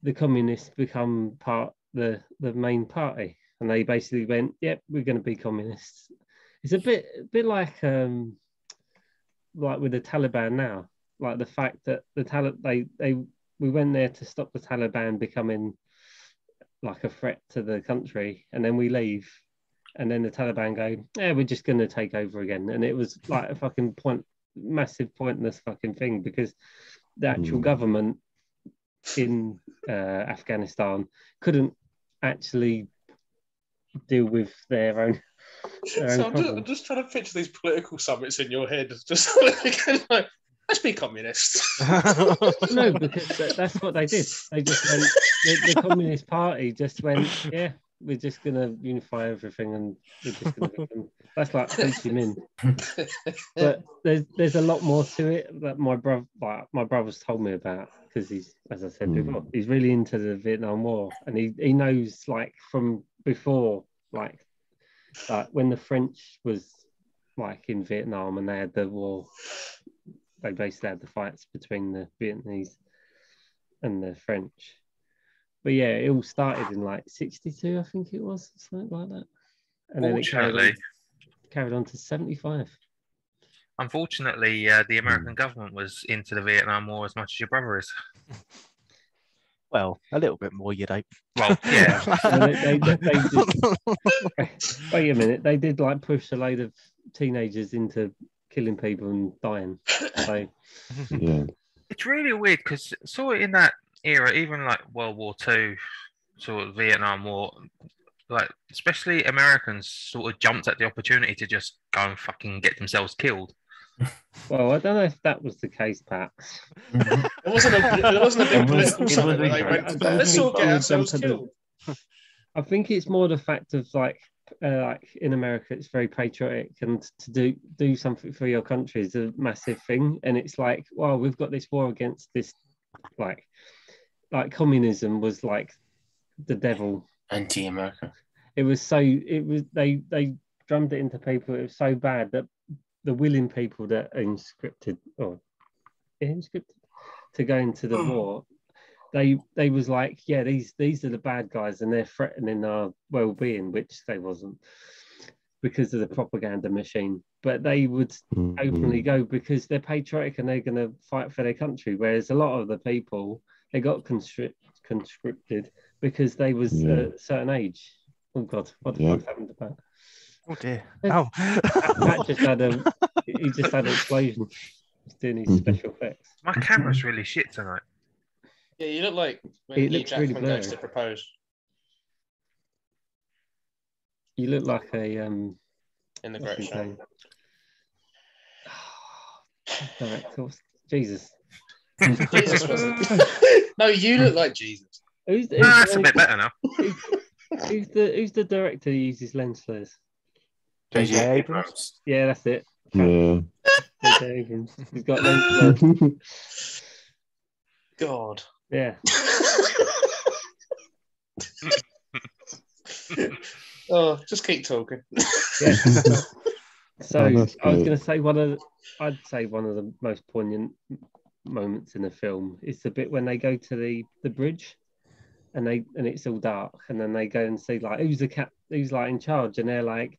The communists become the main party, and they basically went, "Yep, we're going to be communists." It's a bit like with the Taliban now, like the fact that we went there to stop the Taliban becoming like a threat to the country, and then we leave. And then the Taliban go, yeah, we're just going to take over again. And it was like a fucking massive pointless fucking thing, because the actual government in Afghanistan couldn't actually deal with their own I'm just trying to picture these political summits in your head. Just like, let's be communists. No, because that's what they did. They just went, the Communist Party just went, yeah, we're just going to unify everything, and we're just going to become... That's like Ho Chi Minh. But there's a lot more to it that my brother's told me about, because he's, as I said before, he's really into the Vietnam War, and he knows, like, from before, like when the French was like in Vietnam and they had the war, they basically had the fights between the Vietnamese and the French. But yeah, it all started in like 62, I think it was, something like that. And Fortunately, then it carried on to 75. Unfortunately, the American government was into the Vietnam War as much as your brother is. Well, a little bit more, you'd hope. Well, yeah. They wait a minute. They did like push a load of teenagers into killing people and dying. So Yeah. It's really weird because sort of in that era, even like World War II, sort of Vietnam War, like especially Americans sort of jumped at the opportunity to just go and fucking get themselves killed. Well, I don't know if that was the case, Pat. It wasn't a big political summit where they went, let's all get ourselves killed. I think it's more the fact of like in America, it's very patriotic, and to do something for your country is a massive thing. And it's like, well, we've got this war against this, like communism was like the devil. Anti-American. They drummed it into people. It was so bad that the willing people that are conscripted to go into the war, they was like, yeah, these are the bad guys and they're threatening our well-being, which they wasn't, because of the propaganda machine. But they would openly go because they're patriotic and they're going to fight for their country. Whereas a lot of the people, they got conscripted because they was a certain age. Oh God, what the fuck happened to that? Oh dear. Oh. Pat just had an explosion. He's doing his special effects. My camera's really shit tonight. Yeah, you look like when Hugh Jackman goes to propose. You look like a in the Great Show. Director. Jesus. Jesus wasn't. No, you look like Jesus. That's a bit better now. Who's the director who uses lens flares? J.J. Abrams. Yeah, that's it. Yeah. J.J. Abrams. He's got lens flares. God. Yeah. Oh, just keep talking. Yeah. So I was going to say I'd say one of the most poignant moments in the film is the bit when they go to the bridge, and it's all dark, and then they go and see like who's like in charge, and they're like,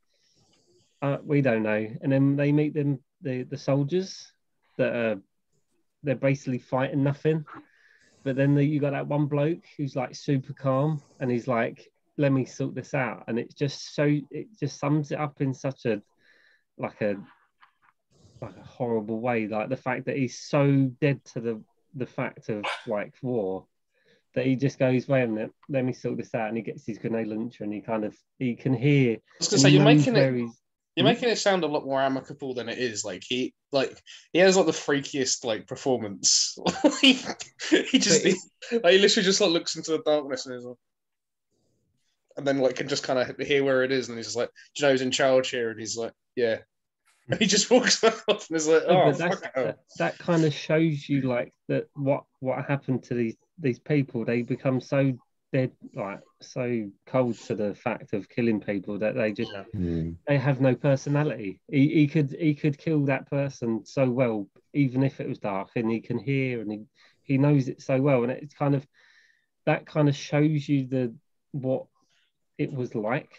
we don't know, and then they meet the soldiers that they're basically fighting nothing, but then you got that one bloke who's like super calm, and he's like, let me sort this out, and it just sums it up in such a horrible way, like the fact that he's so dead to the fact of like war that he just goes, wait a minute, let me sort this out, and he gets his grenade launcher and he can hear. I was gonna say you're making it sound a lot more amicable than it is. Like he has like the freakiest like performance. he literally just like looks into the darkness and then like can just kind of hear where it is, and he's just like, do you know who's in charge here? And he's like, yeah. And he just walks off and is like, No, oh, but fuck no. that kind of shows you like that what happened to these people. They become so dead, like so cold to the fact of killing people that they just they have no personality. He could kill that person so well, even if it was dark, and he can hear and he knows it so well, and it's kind of that kind of shows you what it was like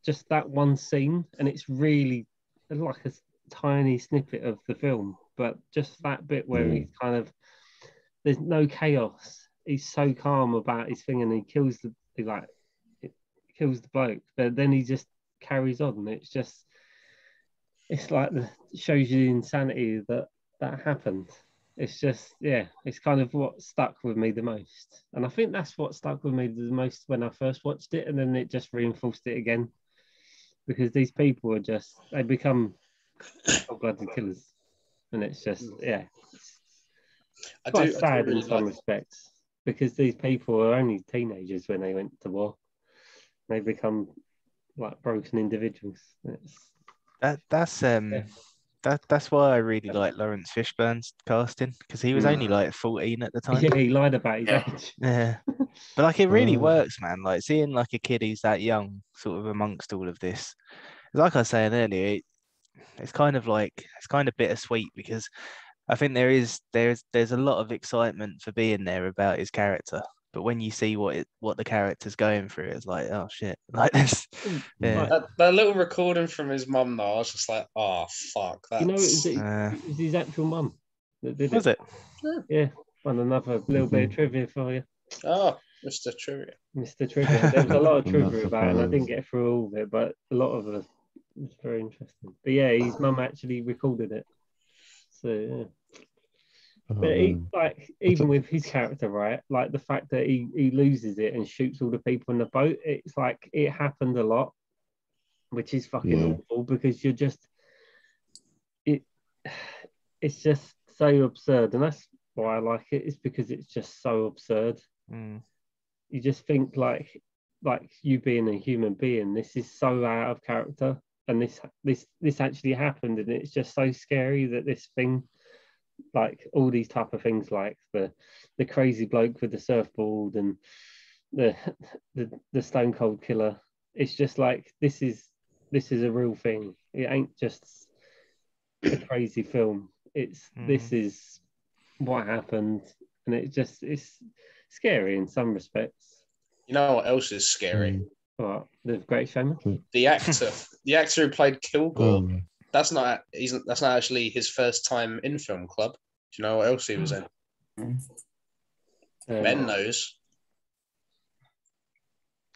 just that one scene, and it's really like a tiny snippet of the film, but just that bit where he's kind of there's no chaos. He's so calm about his thing, and he kills the bloke, but then he just carries on. It's like shows you the insanity that happened. It's just it's kind of what stuck with me the most, and I think that's what stuck with me the most when I first watched it, and then it just reinforced it again because these people are they become cold-blooded killers, and it's just it's quite sad in some respects because these people were only teenagers when they went to war. They become like broken individuals. That's why I really like Lawrence Fishburne's casting because he was only like 14 at the time. Yeah, he lied about his age. Yeah, but like it really works, man. Like seeing like a kid who's that young, sort of amongst all of this. Like I was saying earlier, it's kind of bittersweet because I think there's a lot of excitement for being there about his character. But when you see what the character's going through, it's like, oh shit, like this. Yeah. That little recording from his mum, though, I was just like, oh fuck. That's... You know, it was his actual mum that did it. Was it? Yeah. And another little bit of trivia for you. Oh, Mr. Trivia. Mr. Trivia. There was a lot of trivia about it, and I didn't get through all of it, but a lot of it was very interesting. But yeah, his mum actually recorded it. So yeah. But even with his character, right? Like the fact that he loses it and shoots all the people in the boat, it's like it happened a lot, which is fucking awful because it's just so absurd, and that's why I like it. Is because it's just so absurd. You just think like you being a human being, this is so out of character, and this actually happened, and it's just so scary that this thing. Like all these type of things, like the crazy bloke with the surfboard and the stone cold killer. It's just like this is a real thing. It ain't just a crazy film. This is what happened, and it's scary in some respects. You know what else is scary? What, The Great Showman? The actor who played Kilgore. That's not actually his first time in Film Club. Do you know what else he was in? Ben knows.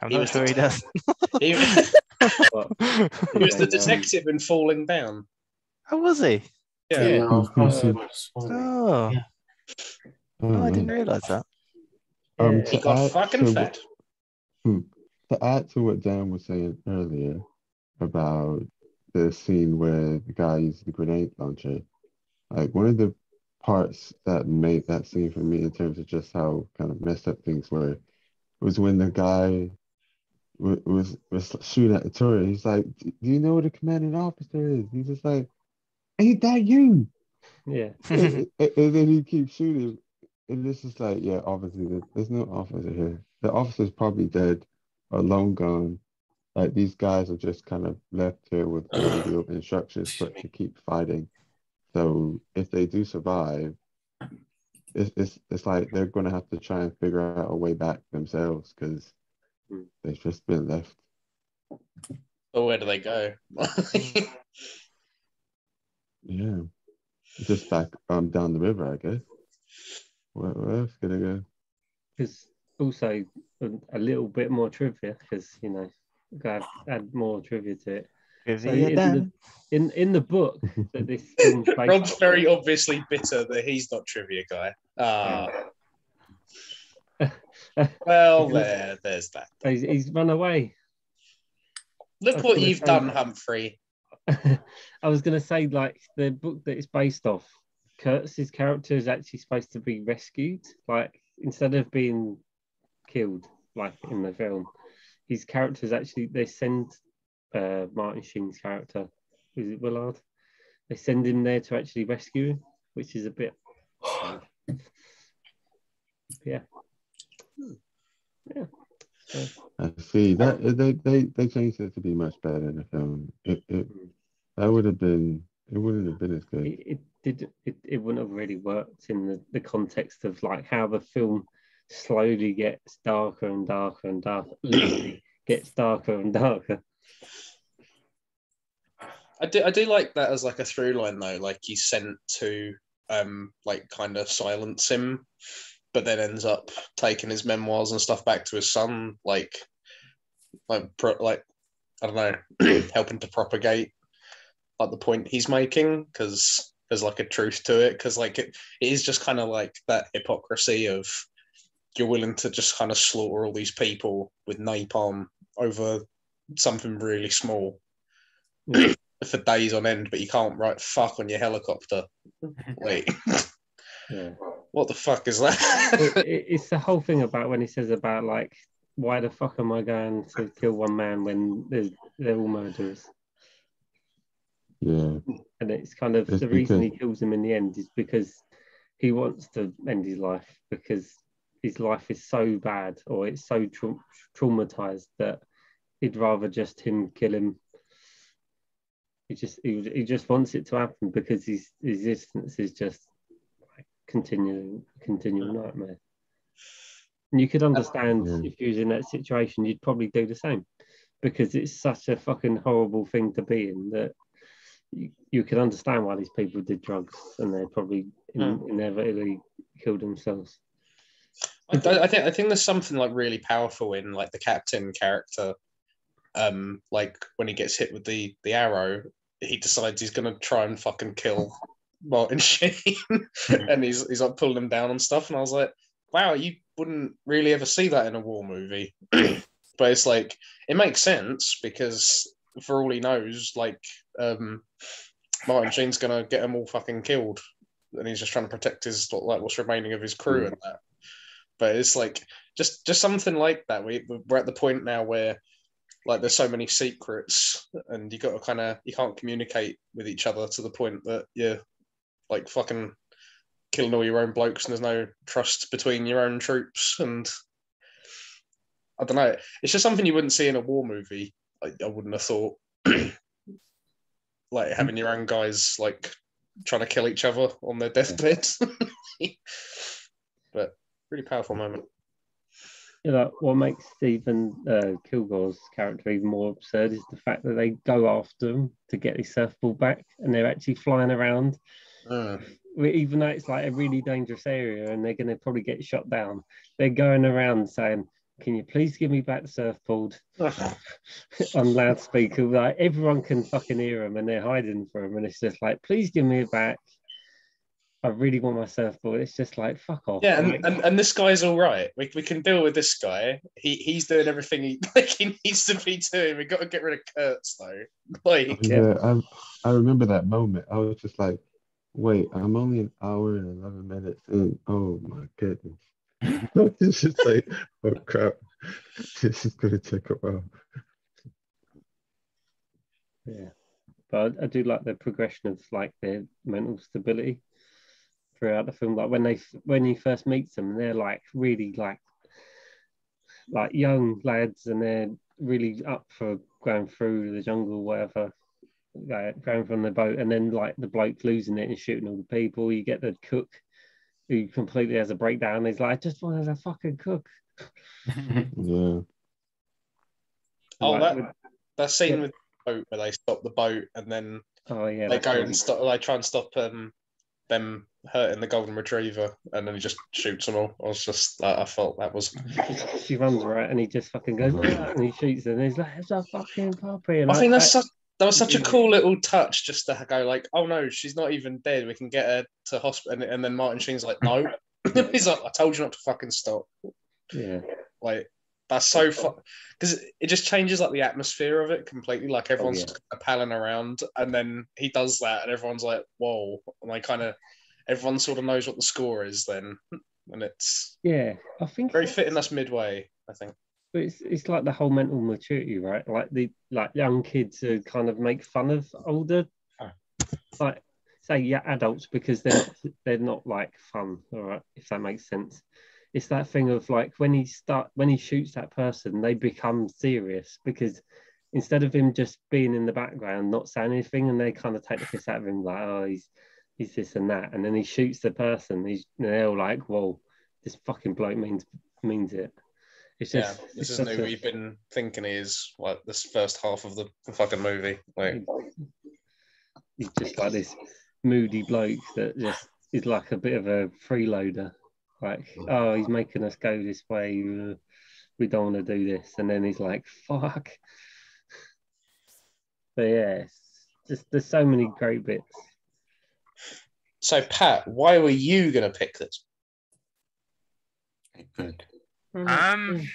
I'm not sure he does. He was the detective in Falling Down. How was he? Yeah. Of course he was. I didn't realise that. He got fucking fat. To add to what Dan was saying earlier about the scene where the guy used the grenade launcher, like one of the parts that made that scene for me in terms of just how kind of messed up things were was when the guy was shooting at the turret. He's like, do you know what a commanding officer is? He's just like, ain't that you? Yeah. and then he keeps shooting, and it's just like, yeah, obviously there's no officer here. The officer's probably dead or long gone. Like these guys are just kind of left here with radio instructions to keep fighting. So if they do survive, it's like they're gonna have to try and figure out a way back themselves because they've just been left. Well, where do they go? Yeah, just back down the river, I guess. Where else could they go? Because also a little bit more trivia, because you know. Gotta add more trivia to it. So in the book that this film's based Rob's very obviously bitter that he's not trivia guy. Well, there's that. He's run away. Look what you've done, Humphrey. I was going to say, like, the book that it's based off, Kurtz's character is actually supposed to be rescued. Like, instead of being killed, like in the film, his character is actually, they send Martin Sheen's character, is it Willard? they send him there to actually rescue him, which is a bit. Yeah. Yeah. So, I see that they changed it to be much better in the film. That would have been. It wouldn't have been as good. It wouldn't have really worked in the context of like how the film slowly gets darker and darker and darker. Literally gets darker and darker. I do like that as like a through line though. Like he's sent to like kind of silence him, but then ends up taking his memoirs and stuff back to his son, like I don't know, helping to propagate like the point he's making, because there's like a truth to it, because like it is just kind of like that hypocrisy of you're willing to just kind of slaughter all these people with napalm over something really small for days on end, but you can't write fuck on your helicopter. Wait. Yeah. What the fuck is that? It's the whole thing about when he says about like, why the fuck am I going to kill one man when they're all murderers? Yeah. And it's kind of the reason he kills him in the end is because he wants to end his life, because his life is so bad, or it's so traumatized that he'd rather just him kill him. He just wants it to happen because his existence is just like continual nightmare. And you could understand if you was in that situation, you'd probably do the same, because it's such a fucking horrible thing to be in that you can understand why these people did drugs and they probably inevitably killed themselves. I think there's something like really powerful in like the captain character. Like when he gets hit with the arrow, he decides he's gonna try and fucking kill Martin Sheen, and he's like pulling him down and stuff. And I was like, wow, you wouldn't really ever see that in a war movie. But it's like it makes sense because for all he knows, like Martin Sheen's gonna get them all fucking killed, and he's just trying to protect his like what's remaining of his crew and that. But it's like just something like that. We're at the point now where like there's so many secrets, and you can't communicate with each other to the point that you're like fucking killing all your own blokes, and there's no trust between your own troops. And I don't know, it's just something you wouldn't see in a war movie. I wouldn't have thought. Like having your own guys like trying to kill each other on their deathbed. But really powerful moment. Yeah, what makes Stephen Kilgore's character even more absurd is the fact that they go after him to get his surfboard back, and they're actually flying around. Even though it's like a really dangerous area and they're going to probably get shot down, they're going around saying, "Can you please give me back the surfboard?" on loudspeaker. Like everyone can fucking hear them, and they're hiding from him, and it's just like, "Please give me it back. I really want my surfboard." It's just like, fuck off. Yeah, and this guy's all right. We can deal with this guy. He's doing everything he needs to be doing. We've got to get rid of Kurtz though. Like, I remember that moment. I was just like, wait, I'm only an hour and 11 minutes in. Oh my goodness. It's just like, oh crap. This is gonna take a while. Yeah. But I do like the progression of like their mental stability throughout the film. Like when he first meets them, they're like really like young lads, and they're really up for going through the jungle, whatever, like, going from the boat, and then like the bloke losing it and shooting all the people. You get the cook who completely has a breakdown. He's like, "I just wanted a fucking cook." Yeah. Oh, that scene with the boat where they stop the boat and then they go and stop. They try and stop them hurting the golden retriever, and then he just shoots them all. I was just like, I felt that was. She runs right, and he just fucking goes and he shoots her, and he's like, "It's a fucking puppy." And I think that was such a cool little touch, just to go like, "Oh no, she's not even dead. We can get her to hospital." And then Martin Sheen's like, "No," he's like, "I told you not to fucking stop." Yeah, like that's so fun because it just changes like the atmosphere of it completely. Like everyone's palling around, and then he does that, and everyone's like, "Whoa!" And everyone sort of knows what the score is then, and it's I think very fitting. That's midway, I think. But it's like the whole mental maturity, right? Like young kids who kind of make fun of older like say adults because they're not like fun, all right, if that makes sense. It's that thing of like when he shoots that person, they become serious because instead of him just being in the background, not saying anything, and they kind of take the piss out of him, like, oh, he's this and that, and then he shoots the person. They're all like, whoa, this fucking bloke means it. It's just this isn't who we've been thinking he is. Like this first half of the fucking movie, like he's just like this moody bloke that just is like a bit of a freeloader. Like, oh, he's making us go this way. We don't want to do this, and then he's like, fuck. But yeah, it's just there's so many great bits. So, Pat, why were you going to pick this? Good. I've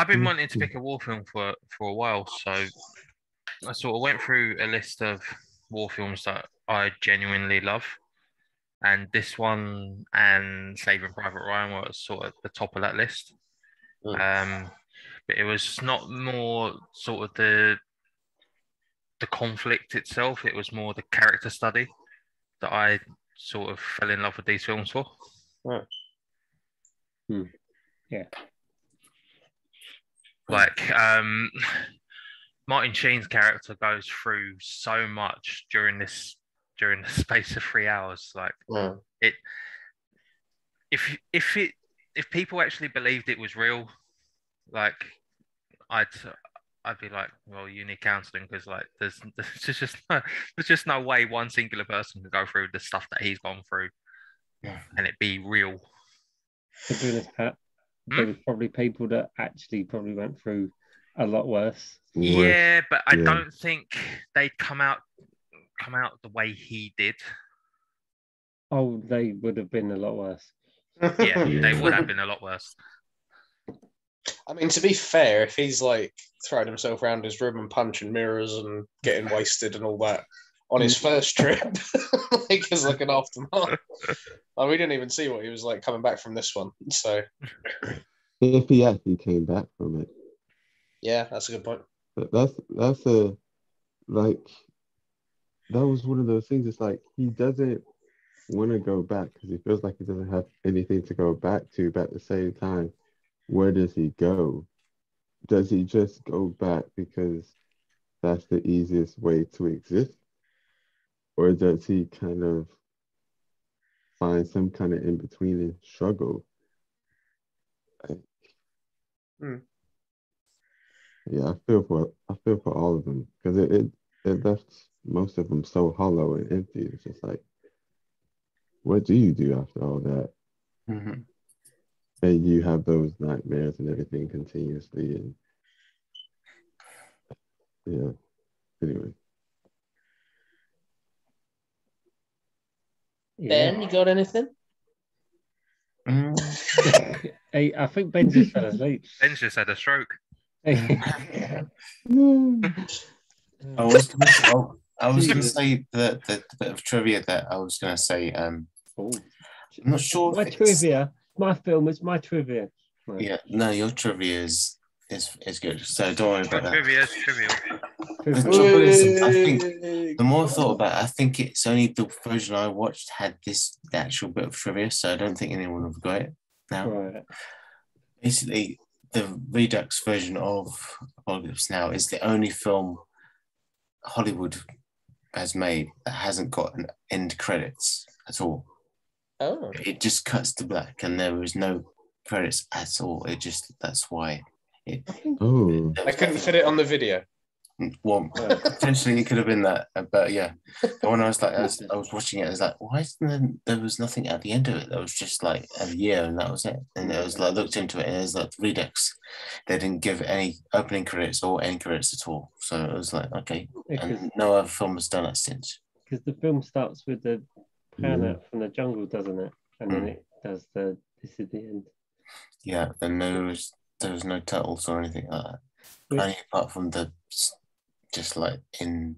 been wanting to pick a war film for a while, so I sort of went through a list of war films that I genuinely love, and this one and Saving Private Ryan were sort of the top of that list. But it was not more sort of the conflict itself; it was more the character study that I sort of fell in love with these films for. Right. Yeah. Like Martin Sheen's character goes through so much during the space of 3 hours. Like if people actually believed it was real, like I'd be like, well, you need counselling because like there's just no way one singular person can go through the stuff that he's gone through and it be real. To be honest, Pat, there were probably people that actually probably went through a lot worse. Yeah, but I don't think they'd come out the way he did. Oh, they would have been a lot worse. Yeah, they would have been a lot worse. I mean, to be fair, if he's like throwing himself around his room and punching mirrors and getting wasted and all that on his first trip, like as like an aftermath, we didn't even see what he was like coming back from this one. So, if he actually came back from it, yeah, that's a good point. But that was one of those things. It's like he doesn't want to go back because he feels like he doesn't have anything to go back to. But at the same time, where does he go? Does he just go back because that's the easiest way to exist? Or does he kind of find some kind of in-between and struggle? Yeah, I feel for all of them because it left most of them so hollow and empty. It's just like, what do you do after all that? Mm-hmm. And you have those nightmares and everything continuously, and yeah. Anyway, Ben, you got anything? Hey, I think Ben just fell asleep. Ben just had a stroke. I was going to say the bit of trivia that I was going to say. I'm not sure. My trivia. My film is my trivia. No. Yeah, no, your trivia is good. So don't worry about that. Trivia is trivial. The trouble is, I think the more I thought about it, I think it's only the version I watched had the actual bit of trivia, so I don't think anyone would have got it now. Right. Basically, the Redux version of Apocalypse Now is the only film Hollywood has made that hasn't got an end credits at all. Oh. It just cuts to black and there was no credits at all. That's why it. Oh. I couldn't fit it on the video. Well, potentially it could have been that, but yeah. But when I was watching it, I was like, why there was nothing at the end of it? There was just like a year and that was it. And it was like, looked into it and it was like Redux. They didn't give any opening credits or end credits at all. So it was like, okay. And no other film has done that since. Because the film starts with the pan out from the jungle, doesn't it? And then it does this is the end. Yeah, then there was no titles or anything like that. Only apart from just like in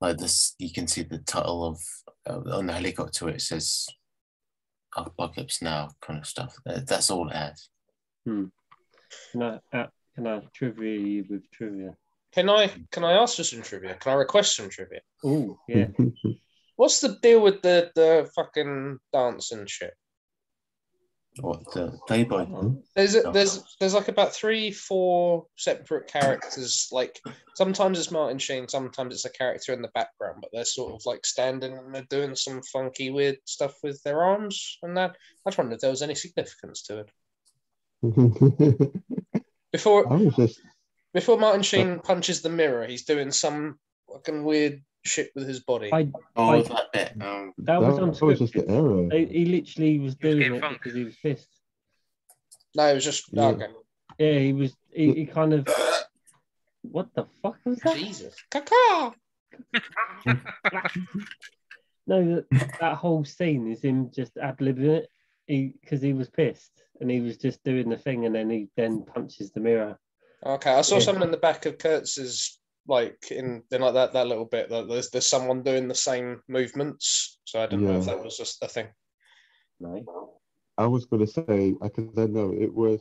like this, you can see the title of on the helicopter. It says Apocalypse Now kind of stuff. That's all it has. Can I trivia you with trivia? Can I ask for some trivia? Can I request some trivia? Oh, yeah. What's the deal with the fucking dancing shit? What, the Playboy? There's like about 3-4 separate characters. Like sometimes it's Martin Sheen, sometimes it's a character in the background, but they're sort of like standing and they're doing some funky weird stuff with their arms and that. I just wondered if there was any significance to it. Before Martin Sheen punches the mirror, he's doing some fucking weird shit with his body. That bit. That was just the error. He literally was doing it because he was pissed. No, it was just okay. Yeah, he was. He kind of. What the fuck was that? Jesus, caca. No, that whole scene is him just ad-libbing it. Because he was pissed and he was just doing the thing, and then he punches the mirror. Okay, I saw something in the back of Kurtz's, like in like that little bit. That there's someone doing the same movements, so I don't know if that was just a thing. No, I was going to say, because I know it was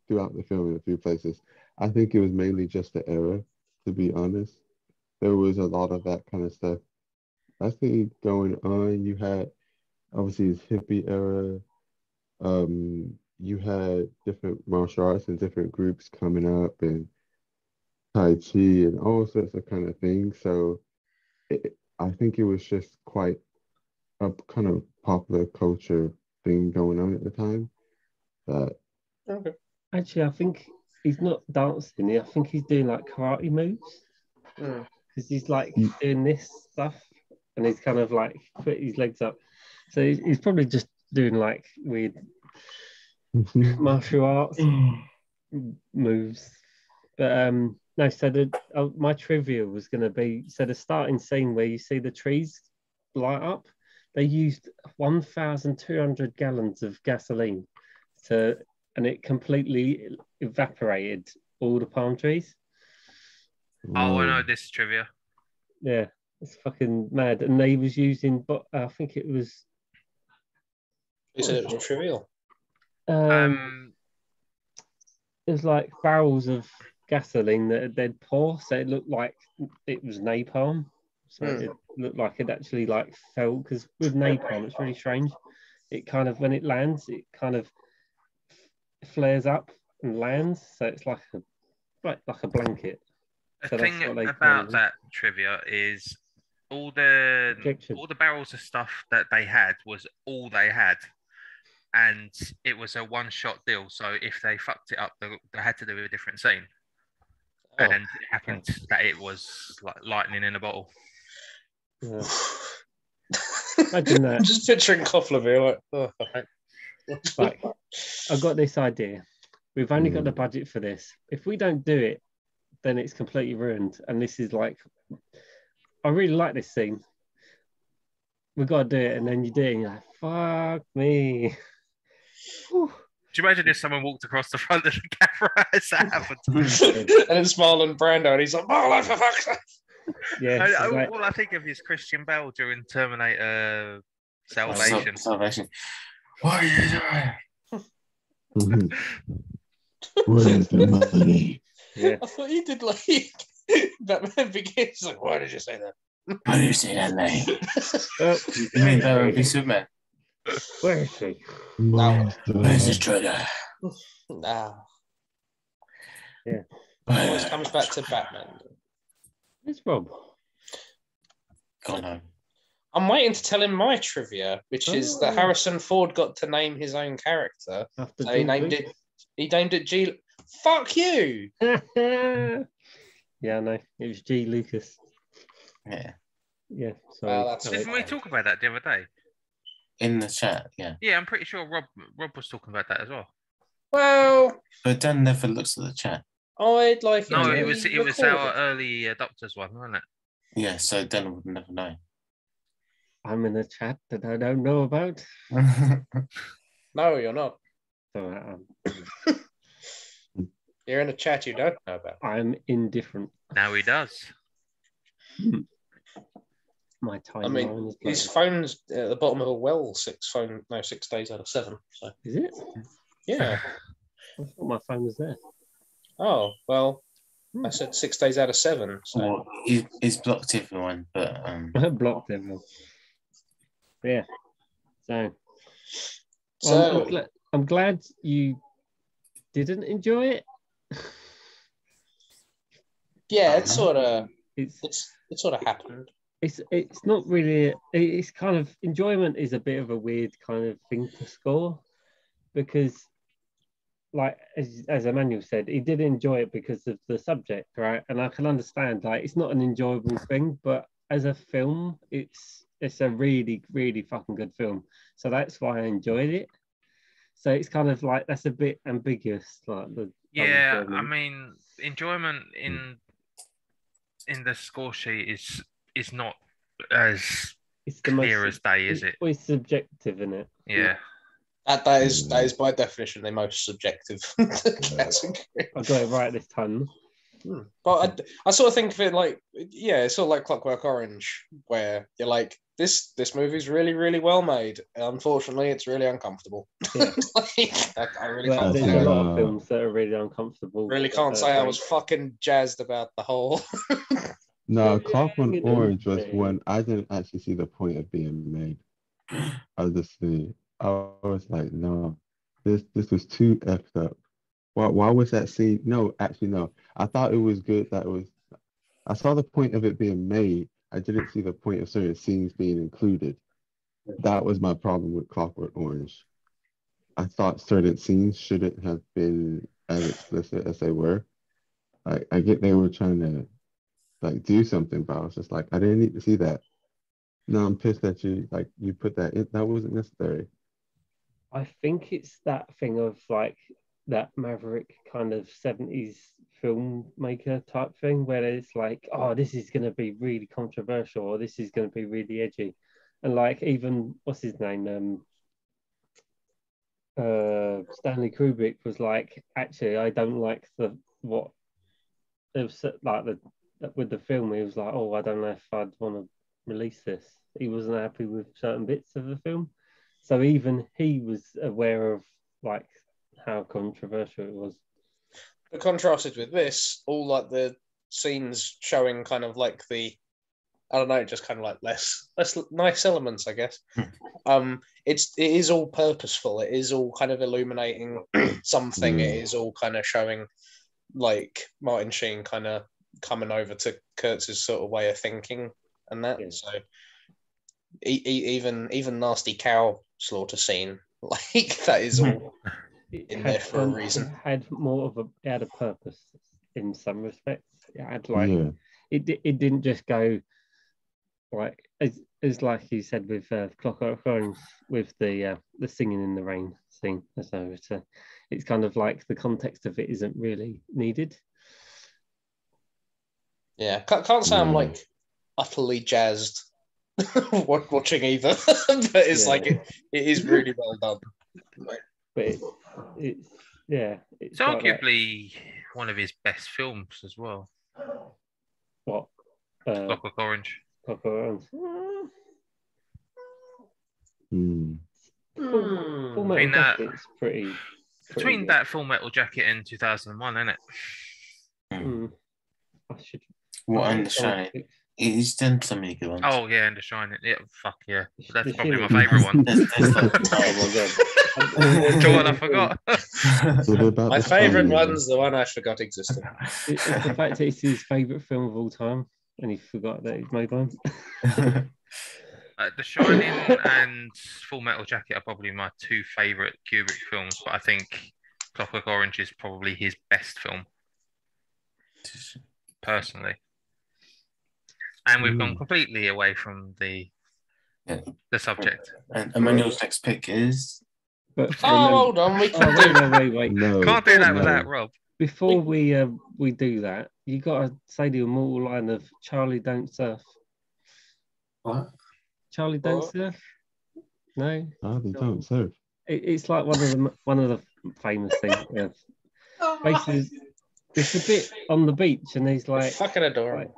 throughout the film in a few places. I think it was mainly just the era, to be honest. There was a lot of that kind of stuff. I think going on, you had obviously his hippie era. You had different martial arts and different groups coming up, and Tai Chi and all sorts of kind of things. So I think it was just quite a kind of popular culture thing going on at the time. Okay. Actually, I think he's not dancing. I think he's doing like karate moves because he's like doing this stuff, and he's kind of like put his legs up. So he's probably just doing like weird martial arts moves. But no, so my trivia was going to be, so the starting scene where you see the trees light up, they used 1,200 gallons of gasoline and it completely evaporated all the palm trees. Oh, I know this trivia. Yeah, it's fucking mad. And they was using, but I think it was. You said it was trivial. It was like barrels of gasoline that they'd pour, so it looked like it was napalm. So it looked like it actually like fell, because with napalm it's really strange. It kind of, when it lands, it kind of flares up and lands, so it's like a blanket. The thing about that trivia is all the barrels of stuff that they had was all they had, and it was a one-shot deal. So if they fucked it up, they had to do a different scene. And it happened that it was like lightning in a bottle. Yeah. Imagine that. I'm just picturing Koffler like, I've got this idea. We've only got the budget for this. If we don't do it, then it's completely ruined. And this is like, I really like this scene. We've got to do it. And then you do it and you're like, fuck me. Whew. Do you imagine if someone walked across the front of the camera as that happened? And it's Marlon Brando, and he's like, Marlon, for fuck's sake. Yeah, all I think of is Christian Bale during Terminator Salvation. What are you doing? Where's the money? Yeah. I thought he did like Batman Begins. Like, why did you say that? Why did you say that name? You mean that would be Superman? Where is she? Where's the traitor? No. Yeah. Always comes back to Batman. It's Rob. Oh no. I'm waiting to tell him my trivia, which is that Harrison Ford got to name his own character. So he named it G. Fuck you! Yeah, no, it was G. Lucas. Yeah. Yeah, sorry. Didn't we talk about that the other day? In the chat, yeah. Yeah, I'm pretty sure Rob was talking about that as well. Well, but Dan never looks at the chat. I'd like. No, it was our early adopters one, wasn't it? Yeah, so Dan would never know. I'm in a chat that I don't know about. No, you're not. So you're in a chat you don't know about. I'm indifferent. Now he does. My time. I mean, his phone's at the bottom of a well 6 days out of 7. So. Is it? Yeah. I thought my phone was there. Oh, well, I said 6 days out of 7. So Well, he's blocked everyone, but blocked everyone. Yeah. So, I'm glad you didn't enjoy it. Yeah, it sort of happened. It's not really. It's kind of enjoyment is a bit of a weird kind of thing to score, because, like as Emmanuel said, he did enjoy it because of the subject, right? And I can understand, like, it's not an enjoyable thing, but as a film, it's a really, really fucking good film. So that's why I enjoyed it. So it's kind of like, that's a bit ambiguous, like the I mean, enjoyment in the score sheet is not as it's the clear most, as day, is it? It's subjective, isn't it? Yeah. That is by definition the most subjective category. I got it right this time. But I sort of think of it like, it's sort of like Clockwork Orange, where you're like, this movie's really, really well made. Unfortunately, it's really uncomfortable. Yeah. I really can't there's say. A lot of films that are really uncomfortable. Really can't say I was fucking jazzed about the whole. No, Clockwork Orange was when I didn't actually see the point of being made. I was like, no, this was too effed up. Why was that scene? No, actually, no. I thought it was good that it was. I saw the point of it being made. I didn't see the point of certain scenes being included. That was my problem with Clockwork Orange. I thought certain scenes shouldn't have been as explicit as they were. Like, I get they were trying to like do something, but I was just like, I didn't need to see that. No, I'm pissed that you put that in. That wasn't necessary. I think it's that thing of like that maverick kind of 70s filmmaker type thing, where it's like, oh, this is going to be really controversial, or this is going to be really edgy. And like, even what's his name, Stanley Kubrick was like, actually, I don't like what it was like with the film. He was like, oh, I don't know if I'd want to release this. He wasn't happy with certain bits of the film, so even he was aware of like how controversial it was. But contrasted with this, all like the scenes showing kind of like the, I don't know, just kind of like less nice elements, I guess. It is all purposeful. It is all kind of illuminating something. It is all kind of showing like Martin Sheen kind of coming over to Kurtz's sort of way of thinking and that. Yeah. So even nasty cow slaughter scene, like that is all in there for a reason. It had a purpose in some respects. It had like it didn't just go like as like you said with Clockwork Orange with the singing in the rain thing. So it's kind of like the context of it isn't really needed. Yeah, can't say I'm like utterly jazzed watching either, but it's like it is really well done. But it's arguably one of his best films as well. What? Clockwork Orange. Clockwork Orange. Full Metal Jacket's pretty between good. that Full Metal Jacket and 2001, isn't it? I should. What, and The Shining? He's done so many good ones. Oh yeah, and The Shining. Yeah, fuck yeah. That's probably my favourite one. John, I forgot. My favourite one's the one I forgot existed. It's the fact that it's his favourite film of all time, and he forgot that he's made one. The Shining and Full Metal Jacket are probably my two favourite Kubrick films, but I think Clockwork Orange is probably his best film, personally. And we've gone completely away from the subject. And Emmanuel's next pick is... hold on, we can wait. No, can't do that without Rob. Before we do that, you got to say the immortal line of Charlie Don't Surf. What? Charlie Don't Surf? No? Charlie Don't Surf. It's like one of the famous things. Yeah. Basically, it's a bit on the beach, and he's like, fucking adorable.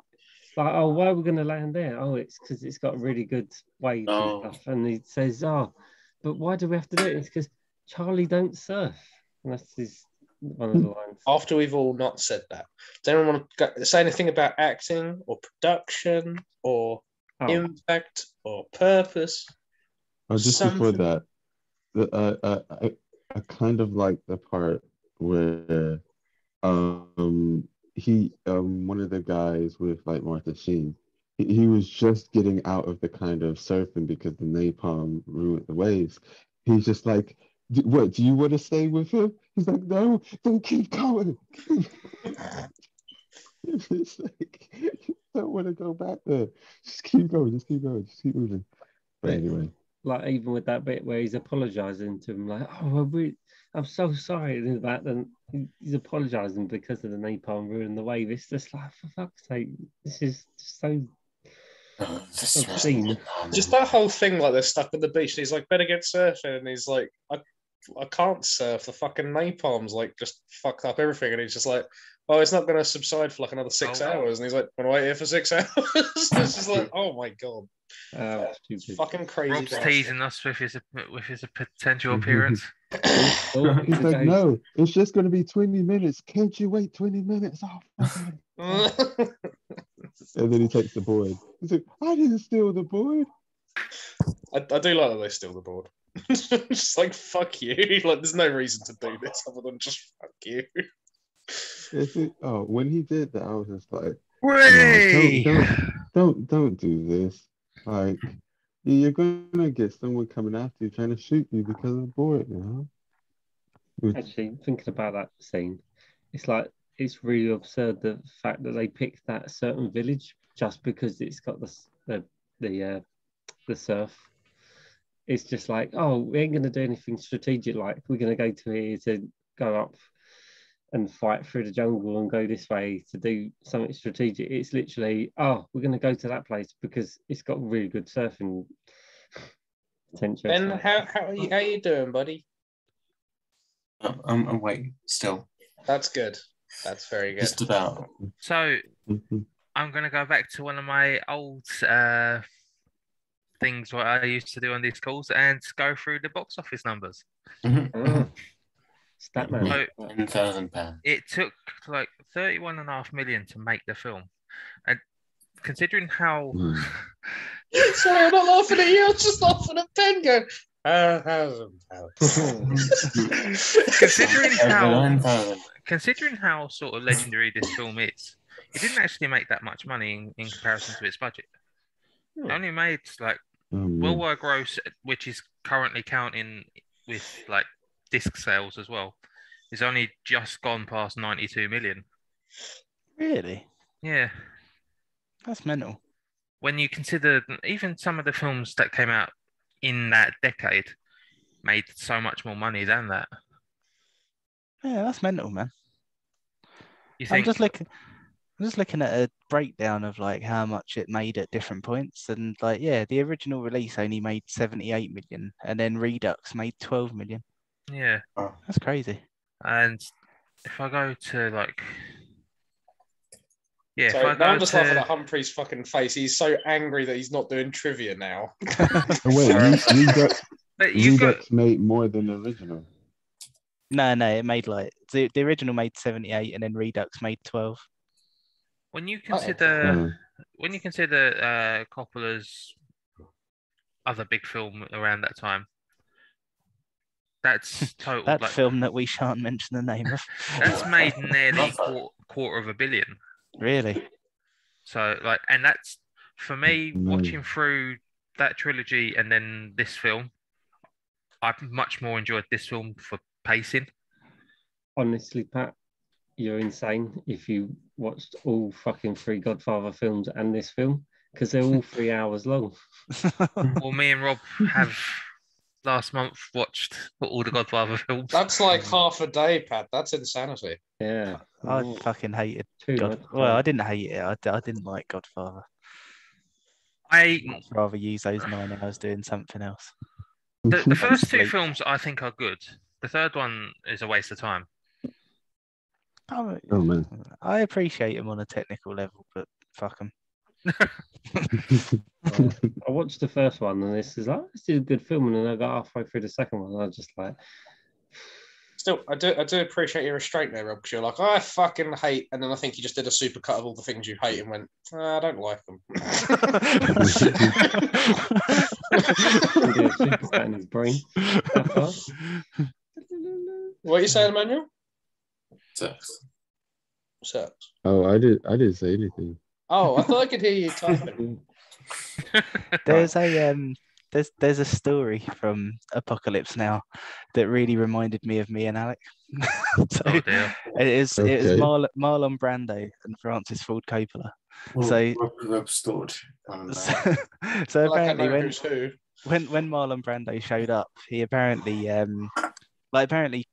Like, oh, why are we going to land there? Oh, it's because it's got really good waves and stuff. And he says, but why do we have to do it? It's because Charlie don't surf. And that's his one of the lines. After we've all not said that, does anyone want to say anything about acting or production or impact or purpose? Just before that, I kind of like the part where he one of the guys with like Martha Sheen, he was just getting out of the kind of surfing because the napalm ruined the waves. He's just like, what, do you want to stay with him? He's like, no, don't keep going. It's like, you don't want to go back there. Just keep going, just keep going, just keep moving. But anyway. Like, even with that bit where he's apologising to him, like, oh, I'm so sorry and that, and he's apologising because of the napalm ruining the wave. It's just like, for fuck's sake, this is just so obscene. Just that whole thing, like they're stuck on the beach, and he's like, better get surfing, and he's like, I can't surf, the fucking napalm's like just fucked up everything, and he's just like, oh, it's not going to subside for like another 6 hours, and he's like, want to wait here for 6 hours? It's just like, oh my god. It's fucking crazy. Rob's teasing us with his potential appearance. He's like, no, it's just going to be 20 minutes. Can't you wait 20 minutes? Oh, and then he takes the board. He's like, I didn't steal the board. I do like that they steal the board. Just like, fuck you. Like, there's no reason to do this other than just fuck you. When he did that, I was just like, don't do this. Like, you're gonna get someone coming after you trying to shoot you because of the board, you know? Actually, thinking about that scene, it's like, it's really absurd, the fact that they picked that certain village just because it's got the surf. It's just like, oh, we ain't gonna do anything strategic. Like, we're gonna go to here to go up and fight through the jungle and go this way to do something strategic. It's literally, oh, we're gonna go to that place because it's got really good surfing potential. Ben, how are you doing, buddy? I'm waiting still. That's good. That's very good. Just about. So I'm going to go back to one of my old things what I used to do on these calls and go through the box office numbers. Statman. So, £10,000. it took like 31.5 million to make the film, and considering how sorry, I'm not laughing at you. I was just laughing at Ben going, considering how sort of legendary this film is, it didn't actually make that much money in comparison to its budget. It only made like worldwide gross, which is currently counting with like disc sales as well, is only just gone past 92 million. Really? Yeah. That's mental. When you consider even some of the films that came out in that decade made so much more money than that. Yeah, that's mental, man. You think? I'm just looking at a breakdown of like how much it made at different points, and like, yeah, the original release only made 78 million, and then Redux made 12 million. Yeah, that's crazy. And if I go to like, yeah, so now I'm just laughing at Humphrey's fucking face. He's so angry that he's not doing trivia now. Wait, Redux made more than the original. No, it made like the original made 78, and then Redux made 12. When you consider Coppola's other big film around that time, that's total. That film that we shan't mention the name of. That's made nearly quarter of a billion. Really? So like, and that's for me watching through that trilogy and then this film. I've much more enjoyed this film for pacing. Honestly, Pat, you're insane if you watched all fucking 3 Godfather films and this film, because they're all 3 hours long. Well, me and Rob have last month watched all the Godfather films. That's like half a day, Pat. That's insanity. Yeah. I fucking hated Well, I didn't hate it. I didn't like Godfather. I'd rather use those 9 hours doing something else. The first 2 films I think are good. The third one is a waste of time. Oh man, I appreciate him on a technical level, but fuck him. I watched the first one and this is a good film, and then I got halfway through the second one and I was just like, Still, I do appreciate your restraint there, Rob, because you're like, I fucking hate, and then I think you just did a super cut of all the things you hate and went, I don't like them. Do a super cut in his brain. What are you saying, Emmanuel? Sex. Oh, I didn't say anything. Oh, I thought I could hear you typing. There's a story from Apocalypse Now that really reminded me of me and Alec. Oh dear. It is Okay. Marlon Brando and Francis Ford Coppola. So apparently when Marlon Brando showed up, he apparently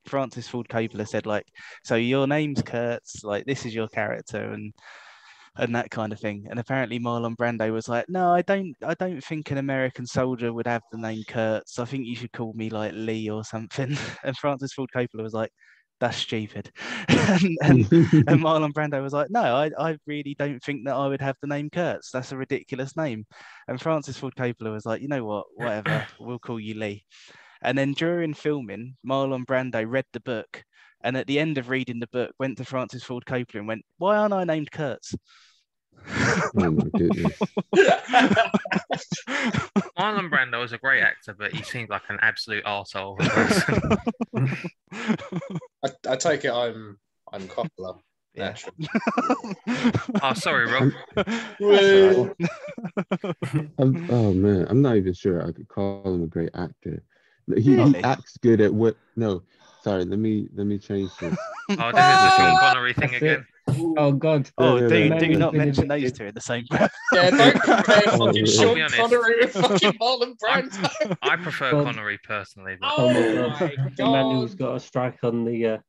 Francis Ford Coppola said, like, so your name's Kurtz, like this is your character, and that kind of thing. And apparently Marlon Brando was like, no, I don't think an American soldier would have the name Kurtz. I think you should call me like Lee or something. And Francis Ford Coppola was like, that's stupid. and Marlon Brando was like, no, I really don't think that I would have the name Kurtz. That's a ridiculous name. And Francis Ford Coppola was like, you know what, whatever, we'll call you Lee. And then during filming, Marlon Brando read the book, and at the end of reading the book, went to Francis Ford Coppola and went, why aren't I named Kurtz? Oh my goodness. Marlon Brando was a great actor, but he seemed like an absolute arsehole of a person. I take it I'm Coppola. Yeah. Oh, sorry, Rob. Oh man, I'm not even sure I could call him a great actor. He acts good at what? No, sorry. Let me change this. Oh, this is the Sean Connery thing again. Oh God! Oh, No, do no. not mention those two in the same breath. Yeah, don't compare fucking I'll Sean be honest. Connery with fucking Marlon Brando. I prefer God. Connery personally, but Oh my my Emmanuel's God. got a strike on the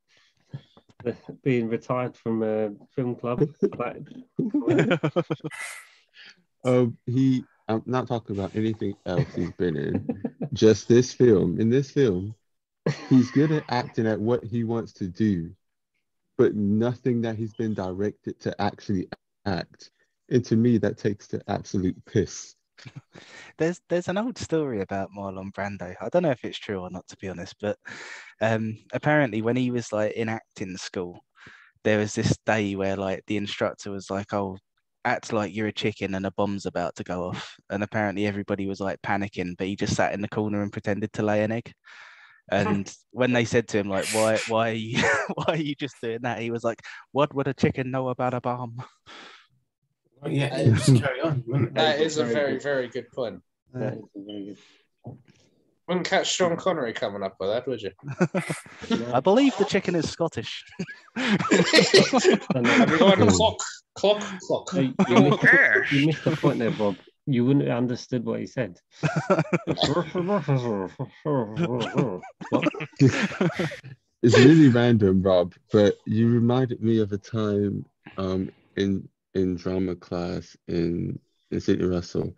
being retired from a film club. I'm not talking about anything else he's been in. Just this film. In this film, he's good at acting at what he wants to do, but nothing that he's been directed to actually act. And to me, that takes the absolute piss. There's an old story about Marlon Brando. I don't know if it's true or not, to be honest, but apparently when he was like in acting school, there was this day where like the instructor was like, oh, act like you're a chicken and a bomb's about to go off. And apparently everybody was like panicking, but he just sat in the corner and pretended to lay an egg. And when they said to him, like, why are you why are you just doing that? He was like, what would a chicken know about a bomb? Well, yeah, just carry on. That is a very, very good point. That is a very good. Wouldn't catch Sean Connery coming up with that, would you? I believe the chicken is Scottish. Everyone, clock. You missed the point there, Bob. You wouldn't have understood what he said. It's really random, Rob, but you reminded me of a time in drama class in Sydney Russell,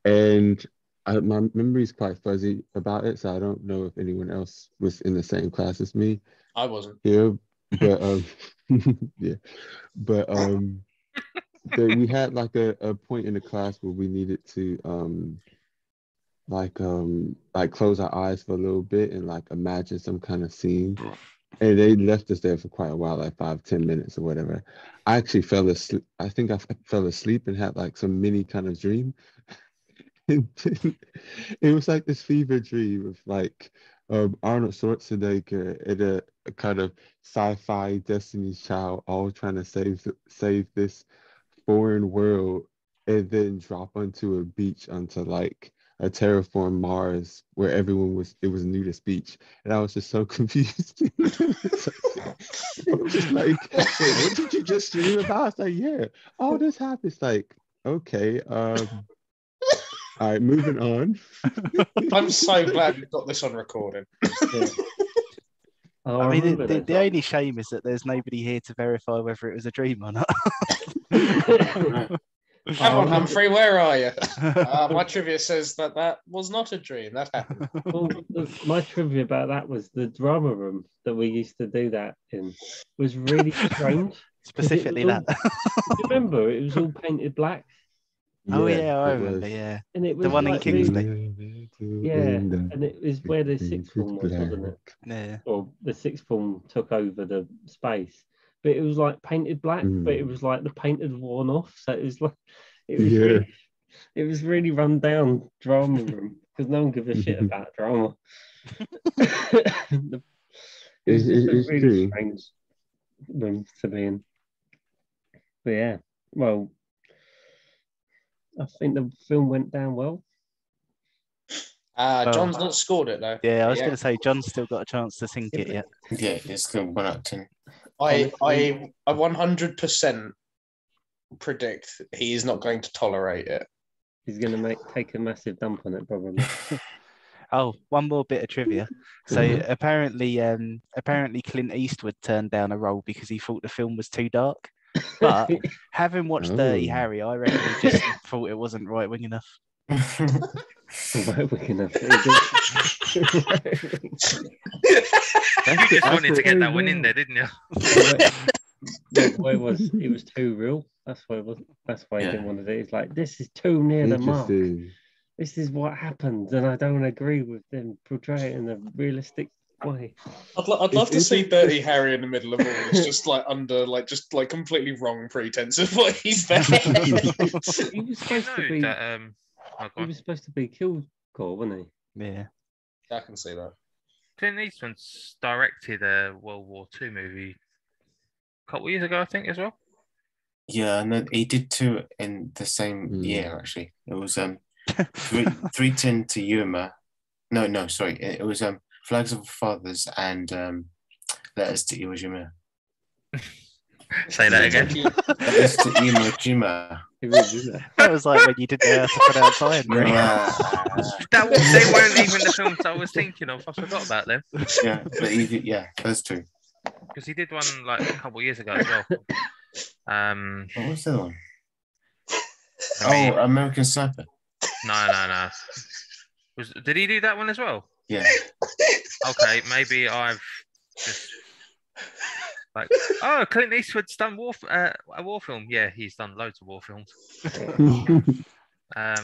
and my memory is quite fuzzy about it, so I don't know if anyone else was in the same class as me. I wasn't. Here, but yeah, but we had like a point in the class where we needed to like close our eyes for a little bit and like imagine some kind of scene. And they left us there for quite a while, like 5-10 minutes or whatever. I actually fell asleep. I think I fell asleep and had like some mini kind of dream. And it was like this fever dream of like Arnold Schwarzenegger and a kind of sci-fi Destiny's Child all trying to save this foreign world and then drop onto a beach onto like a terraformed Mars where it was nudist beach, and I was just so confused. It was just like, wait, what did you just dream about? I was like, yeah, all this happens. Like, okay, all right, moving on. I'm so glad we've got this on recording. Yeah. Oh, I mean, the only shame is that there's nobody here to verify whether it was a dream or not. Come on, Humphrey, where are you? My trivia says that was not a dream. That happened. Well, my trivia about that was the drama room that we used to do that in was really strange. Specifically that. Remember, it was all painted black. Oh Yeah, yeah, I it remember. was. Yeah, And it the was one in like Kingsley. yeah, and it was where the sixth form was, wasn't it? Yeah. Or the sixth form took over the space, but it was like painted black, but it was like the paint had worn off, so it was like it was really run down drama room because no one gives a shit about drama. It was just a It's really true. strange room to be in. But yeah, well, I think the film went down well. John's not scored it though. Yeah, I was going to say John's still got a chance to sink it yet. Yeah, it's still 1 out of 10. I 100% predict he is not going to tolerate it. He's going to take a massive dump on it, probably. Oh, one more bit of trivia. So apparently Clint Eastwood turned down a role because he thought the film was too dark. But having watched Dirty Harry, I reckon he just thought it wasn't right wing enough. Right wing enough. You just wanted to get that one in there, didn't you? It was too real. That's why it was. That's why he didn't want to do it. It's like, this is too near the mark. This is what happens, and I don't agree with them portray it in a realistic way. I'd love to see Dirty Harry in the middle of all this, just like under just completely wrong pretense of what he's there. He was supposed to be. He was supposed to be Kilgore, wasn't he? Yeah, I can see that. Clint Eastwood directed a World War II movie a couple of years ago, I think, as well. Yeah, no, he did 2 in the same year, actually. It was 310 to Yuma. No, sorry. It was Flags of Our Fathers and Letters to Iwo Jima. Say that again. Letters to Iwo Jima. That was like when you didn't know how to pronounce iron. They weren't even the films I was thinking of. I forgot about them. Yeah, but those 2. Because he did one like a couple of years ago as well. What was the one? American Sniper. No. Did he do that one as well? Yeah. Okay, maybe I've just Clint Eastwood's done a war film. Yeah, he's done loads of war films.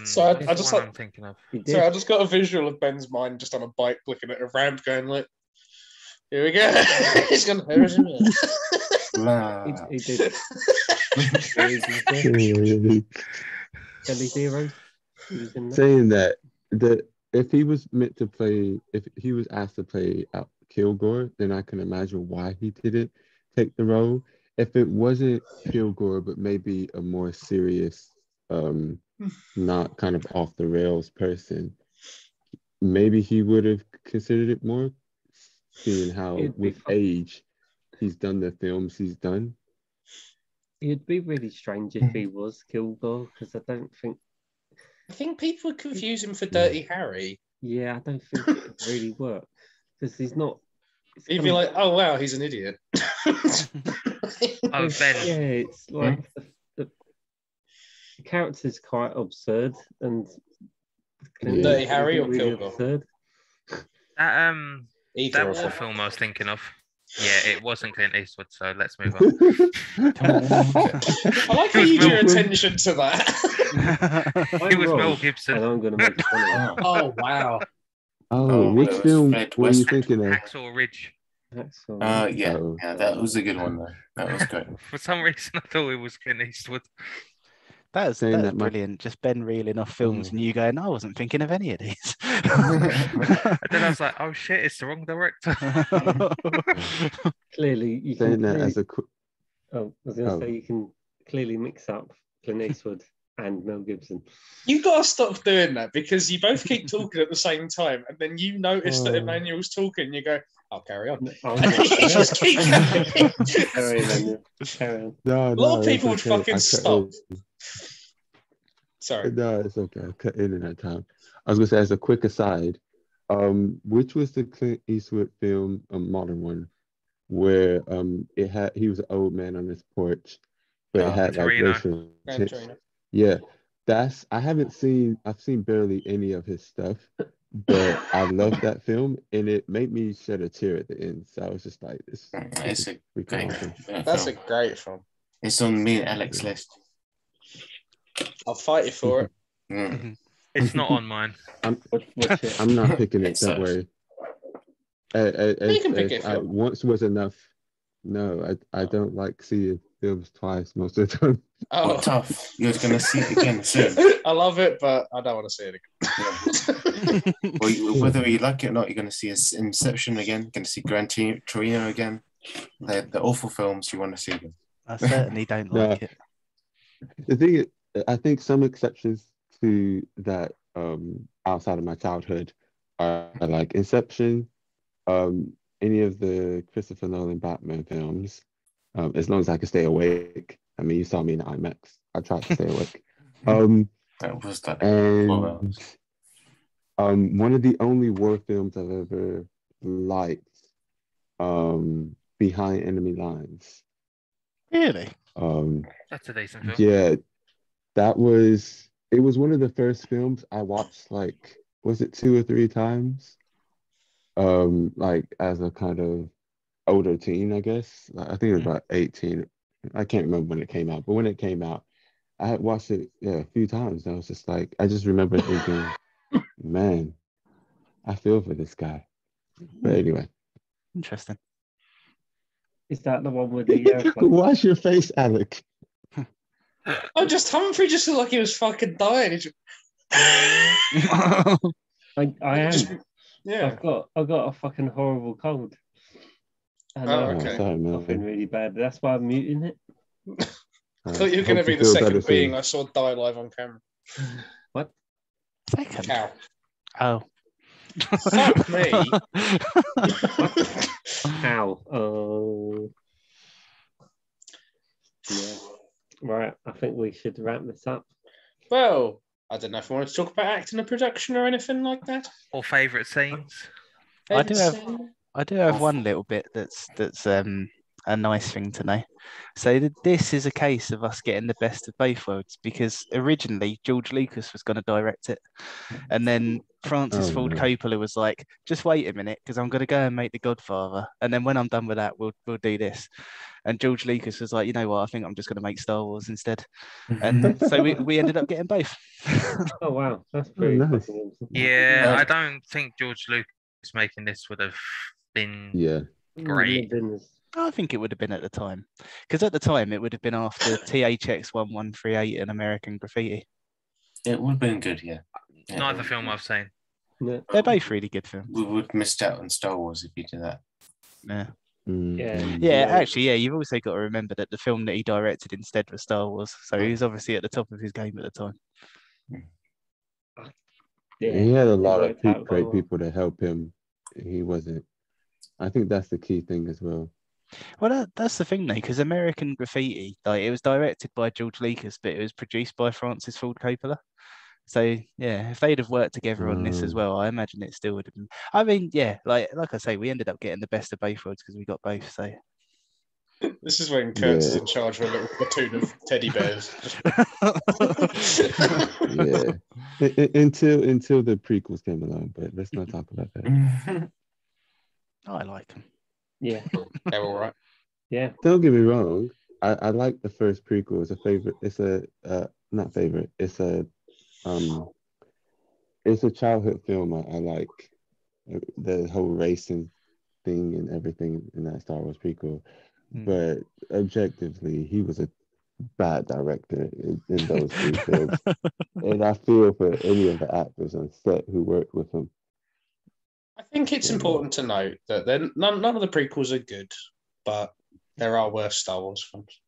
So I just I'm thinking of. So I just got a visual of Ben's mind just on a bike looking at a ramp, going like, "Here we go." He's gonna. He did. Kelly Zero. Saying that if he was asked to play Kilgore, then I can imagine why he didn't take the role. If it wasn't Kilgore, but maybe a more serious, not kind of off the rails person, maybe he would have considered it more, seeing how with age he's done the films he's done. It'd be really strange if he was Kilgore, because I think people would confuse him for Dirty Harry. Yeah, I don't think it would really work, because he's not. He'd be like, "Oh wow, he's an idiot." Ben. Yeah, it's like the character's quite absurd, and Dirty Harry or Kilgore? Absurd. That war film I was thinking of. Yeah, it wasn't Clint Eastwood, so let's move on. I like how you drew attention to that. It was Mel Gibson. And I'm going to make fun of that. Oh, wow. Which film were you thinking of? Hacksaw Ridge. Yeah, that was a good one, though. That was great. For some reason, I thought it was Clint Eastwood. That's brilliant. Just Ben reeling off films and you going, I wasn't thinking of any of these. And then I was like, oh shit, it's the wrong director. Clearly, you saying can. That as a I was going to say you can clearly mix up Clint Eastwood and Mel Gibson. You got to stop doing that, because you both keep talking at the same time, and then you notice that Emmanuel's talking, and you go, "I'll carry on." You just keep going. Carry on. No, a lot of people would fucking stop. Sorry. No, it's okay. I cut in that time. I was gonna say, as a quick aside, which was the Clint Eastwood film, a modern one, where he was an old man on his porch, but it had like racial tension. Yeah, I've seen barely any of his stuff, but I love that film, and it made me shed a tear at the end. So I was just like, That's a great film. That's a great film. It's on me and Alex's list. I'll fight you for it. It's not on mine. Watch it. I'm not picking it. Don't worry. You can pick it. Once was enough. No, I don't like seeing films twice most of the time. Oh, tough. You're going to see it again soon. I love it, but I don't want to see it again. Well, whether you like it or not, you're going to see Inception again. You're going to see Gran Torino again. They're awful films. You want to see them. I certainly don't like it. The thing is, I think some exceptions to that outside of my childhood are like Inception, any of the Christopher Nolan Batman films, as long as I can stay awake. I mean, you saw me in IMAX. I tried to stay awake. That was that. And one of the only war films I've ever liked, Behind Enemy Lines. Really? That's a decent film. Yeah, it was one of the first films I watched, like, was it 2 or 3 times? Like as a kind of older teen, I guess. I think it was about 18. I can't remember when it came out, but when it came out, I had watched it a few times. And I was just like, I just remember thinking, man, I feel for this guy. But anyway. Interesting. Is that the one with the airplane? Why's your face, Alec? Oh, just Humphrey just looked like he was fucking dying. I am. Yeah. I've got a fucking horrible cold. And okay. I'm feeling really bad. That's why I'm muting it. I thought you were going to be the second being I saw die live on camera. What? Second? Cow. Oh. Fuck me. How? Oh. Yeah. Right. I think we should wrap this up. Well, I don't know if we want to talk about acting and production or anything like that. Or favourite scenes. I do have one little bit that's a nice thing to know. So this is a case of us getting the best of both worlds, because originally George Lucas was going to direct it, and then Francis Ford Coppola was like, just wait a minute, because I'm going to go and make The Godfather, and then when I'm done with that, we'll do this. And George Lucas was like, you know what, I think I'm just going to make Star Wars instead. And so we ended up getting both. Oh wow, that's pretty nice. Yeah, I don't think George Lucas making this would have been great. I think it would have been at the time, because at the time it would have been after THX 1138 and American Graffiti. It would have been good, yeah. Neither film I've seen. Yeah. They're both really good films. We would have missed out on Star Wars if you did that. Yeah, actually, you've also got to remember that the film that he directed instead was Star Wars, so he was obviously at the top of his game at the time. Yeah, he had a lot of great people to help him. He wasn't. I think that's the key thing as well. Well, that's the thing, though, because American Graffiti, like, it was directed by George Lucas, but it was produced by Francis Ford Coppola. So yeah, if they'd have worked together on this as well, I imagine it still would have been. I mean, yeah, like I say, we ended up getting the best of both worlds because we got both. So this is when Kurtz is in charge of a little platoon of teddy bears. Until the prequels came along, but let's not talk about that. I like them. Yeah, they're all right. Yeah, don't get me wrong. I like the first prequel. It's a favorite. It's a not favorite. It's a childhood film. I like the whole racing thing and everything in that Star Wars prequel. But objectively, he was a bad director in those 3 films, and I feel for any of the actors on set who worked with him. I think it's important to note that none of the prequels are good, but there are worse Star Wars films.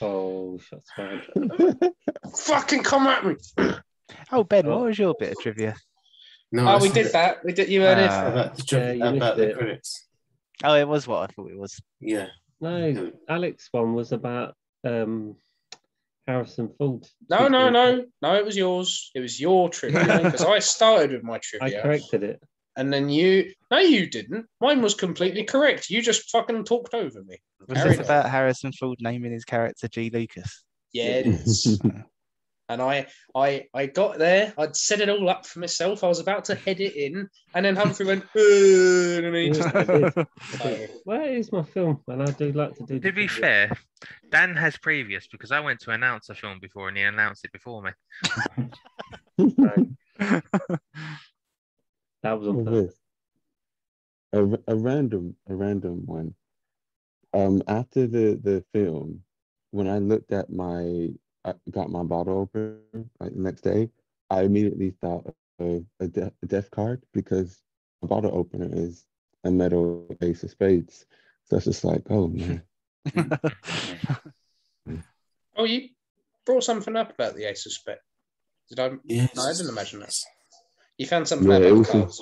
Oh, shots fired. Fucking come at me. Oh, Ben, what was your bit of trivia? No, we did that. We did. You heard it about the credits. Oh, it was what I thought it was. Yeah. No, Alex one was about Harrison Ford. No, it was yours. It was your trivia because I started with my trivia. I corrected it. And then you didn't. Mine was completely correct. You just fucking talked over me. Was this about Harrison Ford naming his character G. Lucas? Yeah, it is. And I got there. I'd set it all up for myself. I was about to head it in, and then Humphrey went, and then he just. Where is my film? And I do like to do. To be fair, Dan has previous because I went to announce a film before and he announced it before me. That was on purpose. A random one. After the film, when I looked at I got my bottle opener like the next day, I immediately thought of a death card because a bottle opener is a metal ace of spades. So it's just like, oh man. Oh, you brought something up about the ace of spades. Did I? Yes. No, I didn't imagine that. You found something about the cards.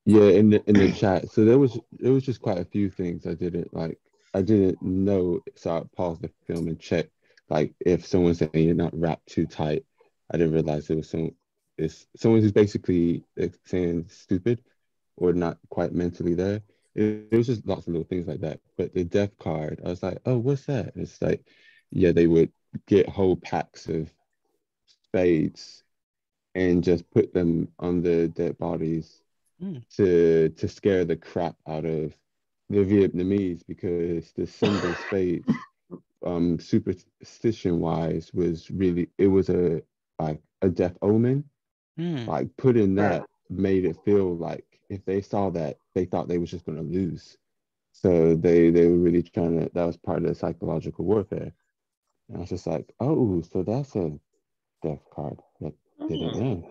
In the chat. So there was just quite a few things I didn't know, so I paused the film and checked. Like if someone's saying you're not wrapped too tight, I didn't realize it was someone who's basically saying stupid or not quite mentally there. It was just lots of little things like that. But the death card, I was like, oh, what's that? And it's like, yeah, they would get whole packs of spades and just put them on the dead bodies to scare the crap out of the Vietnamese, because the symbol spades, superstition wise, was a death omen. Like putting that made it feel like if they saw that, they thought they was just gonna lose. So they were really trying to. That was part of the psychological warfare. And I was just like, oh, so that's a death card. That didn't know.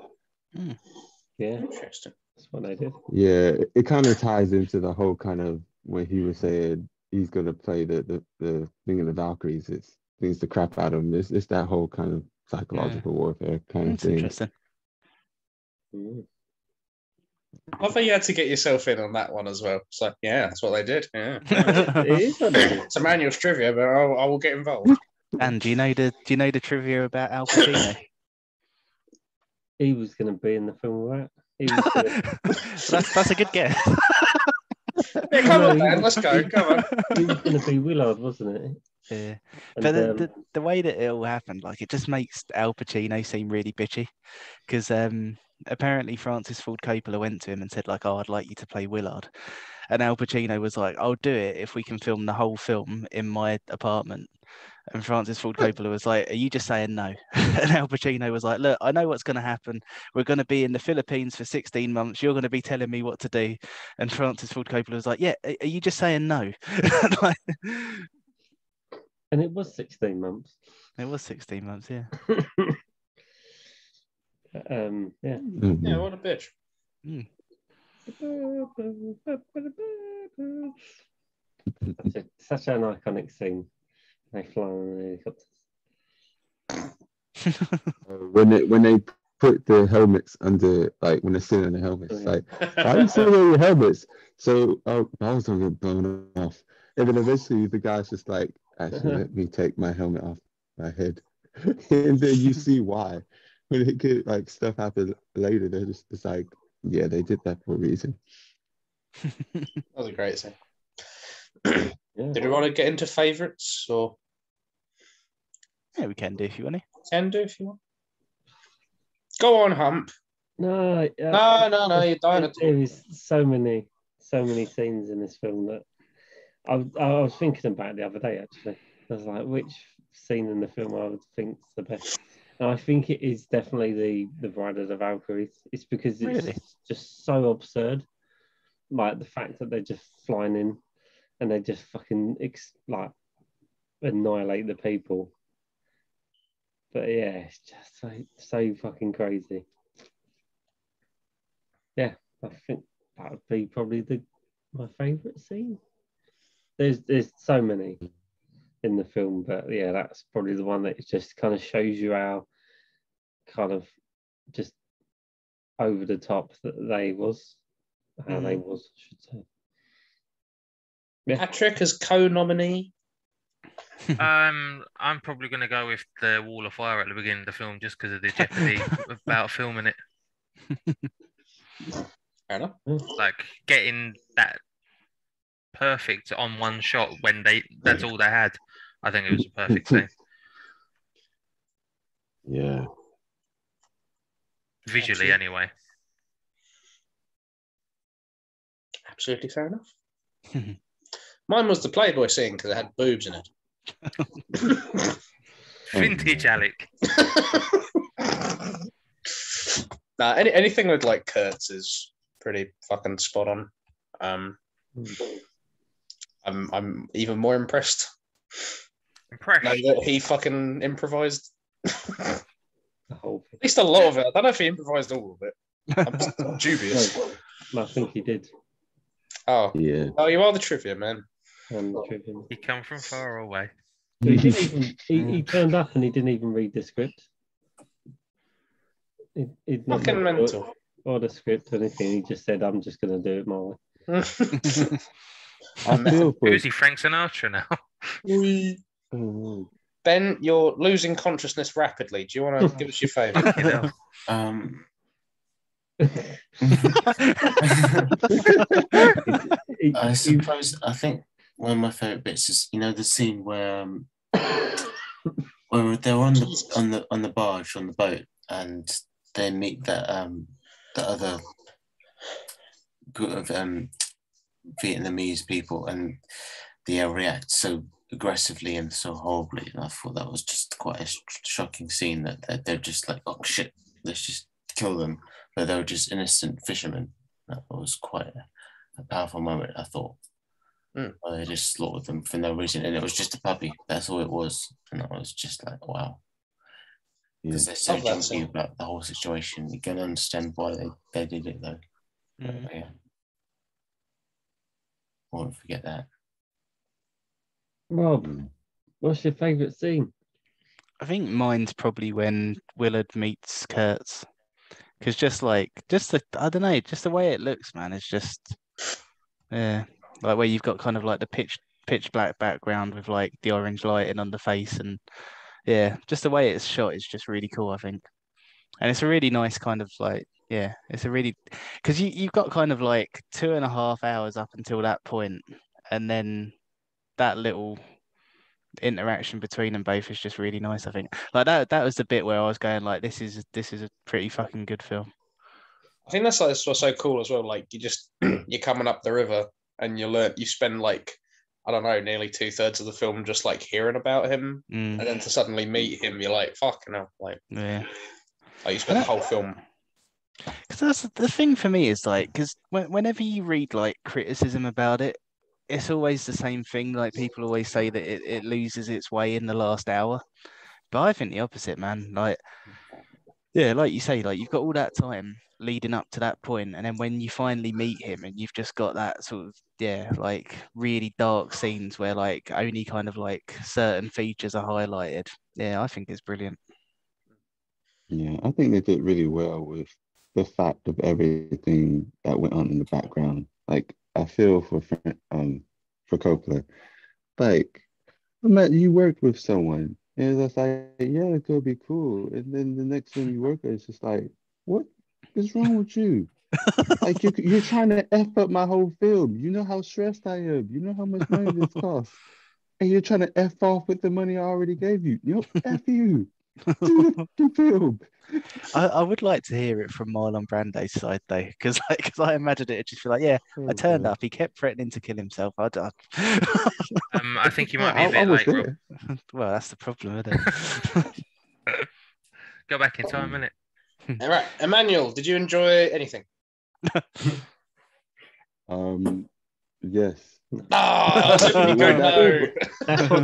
Yeah, Interesting. that's what I did. Yeah, it kind of ties into the whole kind of when he was saying he's gonna play the thing in the Valkyries. It things the crap out of him. It's that whole kind of psychological warfare kind of thing. Interesting. I thought you had to get yourself in on that one as well. It's like, yeah, that's what they did. Yeah, it's a manual's trivia, but I will get involved. And do you know the trivia about Al Pacino? He was going to be in the film, right? That's a good guess. Yeah, come on, man, let's go. Come on. He was going to be Willard, wasn't it? Yeah, and, but the way that it all happened, like, it just makes Al Pacino seem really bitchy, because apparently Francis Ford Coppola went to him and said, like, oh, I'd like you to play Willard, and Al Pacino was like, I'll do it if we can film the whole film in my apartment. And Francis Ford Coppola was like, are you just saying no? And Al Pacino was like, look, I know what's going to happen. We're going to be in the Philippines for 16 months. You're going to be telling me what to do. And Francis Ford Coppola was like, yeah, are you just saying no? And it was 16 months. It was 16 months, yeah. Yeah. Yeah, what a bitch. Such an iconic scene. They fly on the helicopters. When they put the helmets under, like when they're sitting in the helmets, like, why are you sitting on your helmets? So I was gonna get blown off. And then eventually the guy's just like, actually, let me take my helmet off my head. And then you see why. When it get like stuff happen later, they're just it's like, yeah, they did that for a reason. That was a great scene. Did we want to get into favourites, or? Yeah, we can do if you want to. Can do if you want. Go on, Hump. No, you're dying. There is so many scenes in this film that I was thinking about the other day, actually. I was like, which scene in the film I would think is the best? And I think it is definitely the Bride of the Valkyries. It's because it's just so absurd. Like the fact that they're just flying in and they just fucking annihilate the people. But yeah, it's just so fucking crazy. Yeah, I think that would be probably my favourite scene. There's so many in the film, but yeah, that's probably the one that just kind of shows you how kind of just over the top that they was, I should say. Yeah. Patrick as co-nominee. I'm probably going to go with the Wall of Fire at the beginning of the film, just because of the jeopardy about filming it. Fair enough. Like getting that perfect on one shot when that's all they had. I think it was a perfect scene. Yeah. Visually, anyway. Absolutely fair enough. Mine was the Playboy scene because it had boobs in it. Vintage Alec. Nah, anything with like Kurtz is pretty fucking spot on. I'm even more impressed. Impressed. Now that he fucking improvised The whole thing. at least a lot of it. I don't know if he improvised all of it. I'm dubious. I think he did. Oh, Yeah. oh, you are the trivia man. The trivia. He come from far away. He didn't even. He turned up and he didn't even read the script. He'd not Fucking read mental. or the script or anything. He just said, "I'm just going to do it my way." I feel for Who's he? Frank Sinatra now? Ben, you're losing consciousness rapidly. Do you want to give us your favourite? You know. I suppose I think one of my favourite bits is the scene where they're on the barge on the boat and they meet the other group of Vietnamese people and they react so aggressively and so horribly, and I thought that was just quite a shocking scene that they're just like, oh shit, let's just kill them, but they were just innocent fishermen. That was quite a powerful moment, I thought. They just slaughtered them for no reason, and it was just a puppy. That's all it was, and I was just like, wow. Because they're so jumpy about the whole situation. You can understand why they did it, though. Yeah. I won't forget that. Rob, what's your favourite scene? I think mine's probably when Willard meets Kurtz. Because I don't know, just the way it looks, man, it's just, yeah, like where you've got kind of like the pitch black background with like the orange lighting on the face, and yeah, just the way it's shot is just really cool, I think. And it's a really nice kind of like, yeah, it's a really, because you've got kind of like 2.5 hours up until that point, and then that little interaction between them both is just really nice, I think. Like that was the bit where I was going like, this is a pretty fucking good film. I think that's what's so cool as well. Like you're coming up the river and you spend like, I don't know, nearly 2/3 of the film just like hearing about him, and then to suddenly meet him, you're like, fucking hell, like, yeah. Like you spend the whole film. Because that's the thing for me is like, because whenever you read like criticism about it, it's always the same thing. Like people always say that it loses its way in the last hour, but I think the opposite, man. Like, yeah, like you say, like you've got all that time leading up to that point, and then when you finally meet him, and you've just got that sort of, yeah, like really dark scenes where like only kind of like certain features are highlighted. Yeah, I think it's brilliant. Yeah, I think they did really well with the fact of everything that went on in the background. Like, I feel for Coppola. Like, Matt, you worked with someone, and it's like, yeah, it could be cool. And then the next film you work at is just like, what is wrong with you? Like, you're trying to F up my whole film. You know how stressed I am. You know how much money this costs. And you're trying to F off with the money I already gave you. You know, F you. Do the film. I would like to hear it from Marlon Brando's side though, because I imagine it'd just be like, yeah, I turned up. He kept threatening to kill himself. I think you might be a bit late, Rob. Well, that's the problem, isn't it? Go back in time, innit? All right, Emmanuel, did you enjoy anything? Yes. That's one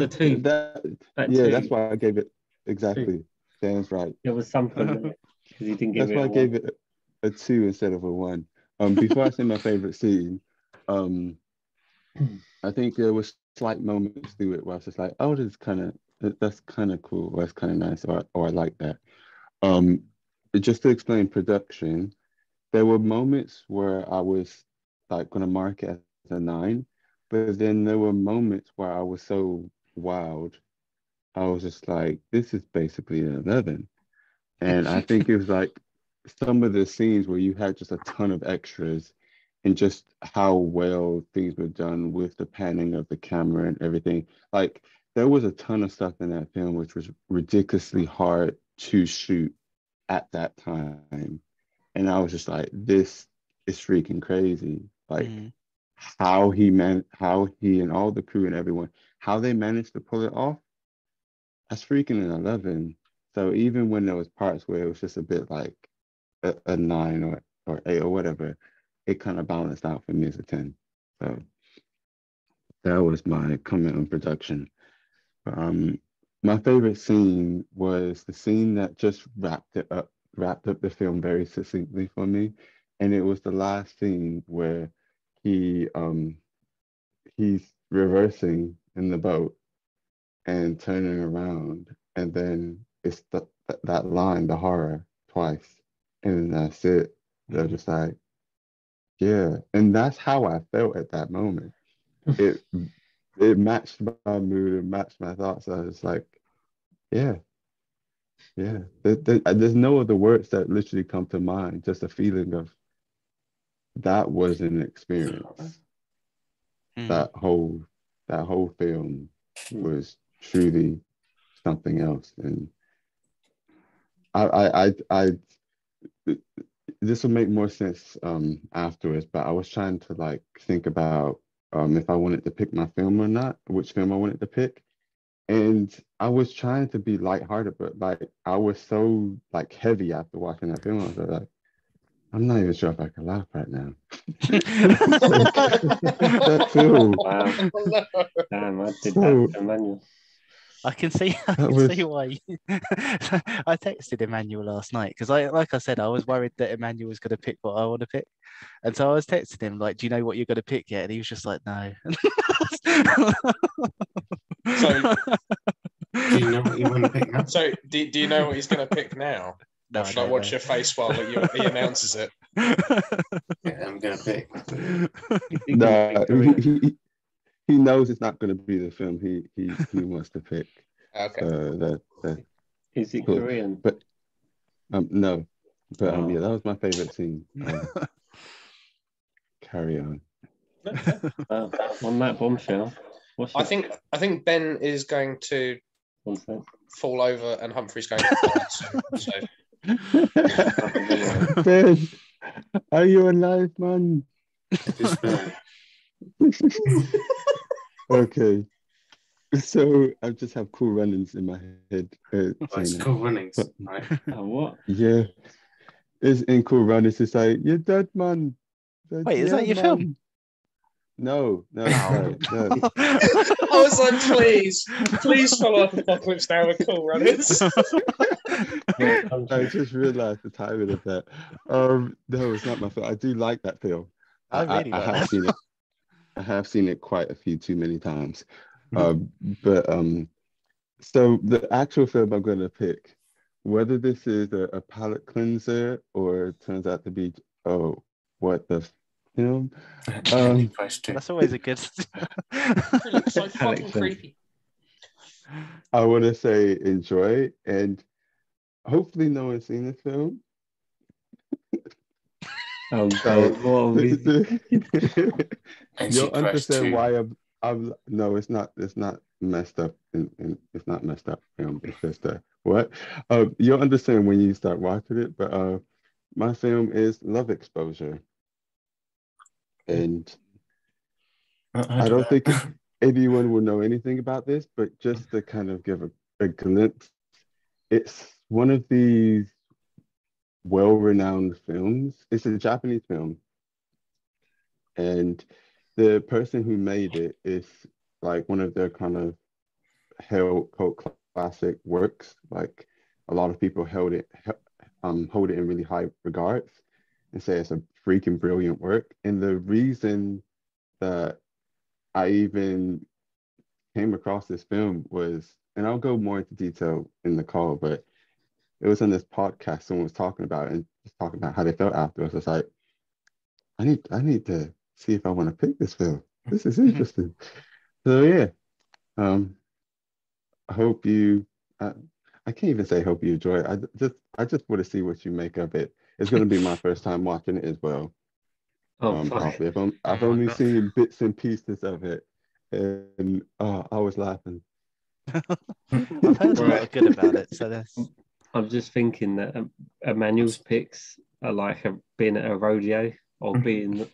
of two. That's why I gave it exactly. Dan's right. There was something there, because he didn't give That's why I gave it a 2 instead of a 1. Before I say my favorite scene, I think there was slight moments through it where I was just like, oh, that's kind of cool, or that's kind of nice, or I like that. Just to explain production, there were moments where I was like going to mark it as a 9, but then there were moments where I was so wowed, I was just like, this is basically an 11. And I think it was like some of the scenes where you had just a ton of extras and just how well things were done with the panning of the camera and everything. Like there was a ton of stuff in that film which was ridiculously hard to shoot at that time. And I was just like, this is freaking crazy. Like how he and all the crew and everyone, how they managed to pull it off, that's freaking an 11. So even when there was parts where it was just a bit like a 9 or 8 or whatever, it kind of balanced out for me as a 10. So that was my comment on production. My favorite scene was the scene that just wrapped up the film very succinctly for me, and it was the last scene where he's reversing in the boat and turning around, and then it's that line, the horror, twice, and then that's it. They're just like, yeah, and that's how I felt at that moment. It matched my mood, it matched my thoughts. I was like, yeah. There's no other words that literally come to mind. Just a feeling of that was an experience. That whole film was truly something else. And I this will make more sense afterwards, but I was trying to like think about if I wanted to pick my film or not, which film I wanted to pick. And I was trying to be lighthearted, but like I was so like heavy after watching that film. I was like, I'm not even sure if I can laugh right now. That film. Wow. Damn, I did that to Emmanuel. I can see why. I texted Emmanuel last night because, like I said, I was worried that Emmanuel was going to pick what I want to pick, and so I was texting him like, "Do you know what you're going to pick yet?" And he was just like, "No." So, do you know what you want to pick now? So, do you know what he's going to pick now? No, or should I watch your face while he announces it? Yeah, I'm going to pick. No, he knows it's not going to be the film he wants to pick. Okay. Is he Korean? But no. But yeah, that was my favorite scene. Carry on. On that bombshell. I think Ben is going to fall over and Humphrey's going to die. Ben, are you alive, man? Okay. So I just have Cool Runnings in my head. It's Cool Runnings, right? What? Yeah. It's in Cool Runnings. It's like, you're dead, man. Wait, is that your film? No. Sorry, no. I was like, please follow up Apocalypse Now with Cool Runnings. I just realized the timing of that. No, it's not my film. I do like that film. I have seen it. I have seen it quite a few too many times. But so the actual film I'm going to pick, whether this is a palate cleanser or it turns out to be what the film. That's always a good. It looks so fucking creepy. I want to say enjoy, and hopefully no one's seen this film. Oh God! You'll understand why I'm. No, it's not. It's not messed up. It's not messed up film. It's just what. You'll understand when you start watching it. But my film is Love Exposure, and I don't think anyone will know anything about this. But just to kind of give a glimpse, it's one of these well-renowned films. It's a Japanese film, and the person who made it is like one of their kind of cult classic works. Like a lot of people hold it in really high regards and say it's a freaking brilliant work. And the reason that I even came across this film was, and I'll go more into detail in the call, but it was on this podcast someone was talking about and just talking about how they felt afterwards. It's like, I need to see if I want to pick this film. This is interesting. So yeah, I hope you. I can't even say hope you enjoy it. I just want to see what you make of it. It's going to be my first time watching it as well. I've only seen bits and pieces of it, and I was laughing. I've heard a lot good about it, so that's. I'm just thinking that Emmanuel's picks are like being at a rodeo or being.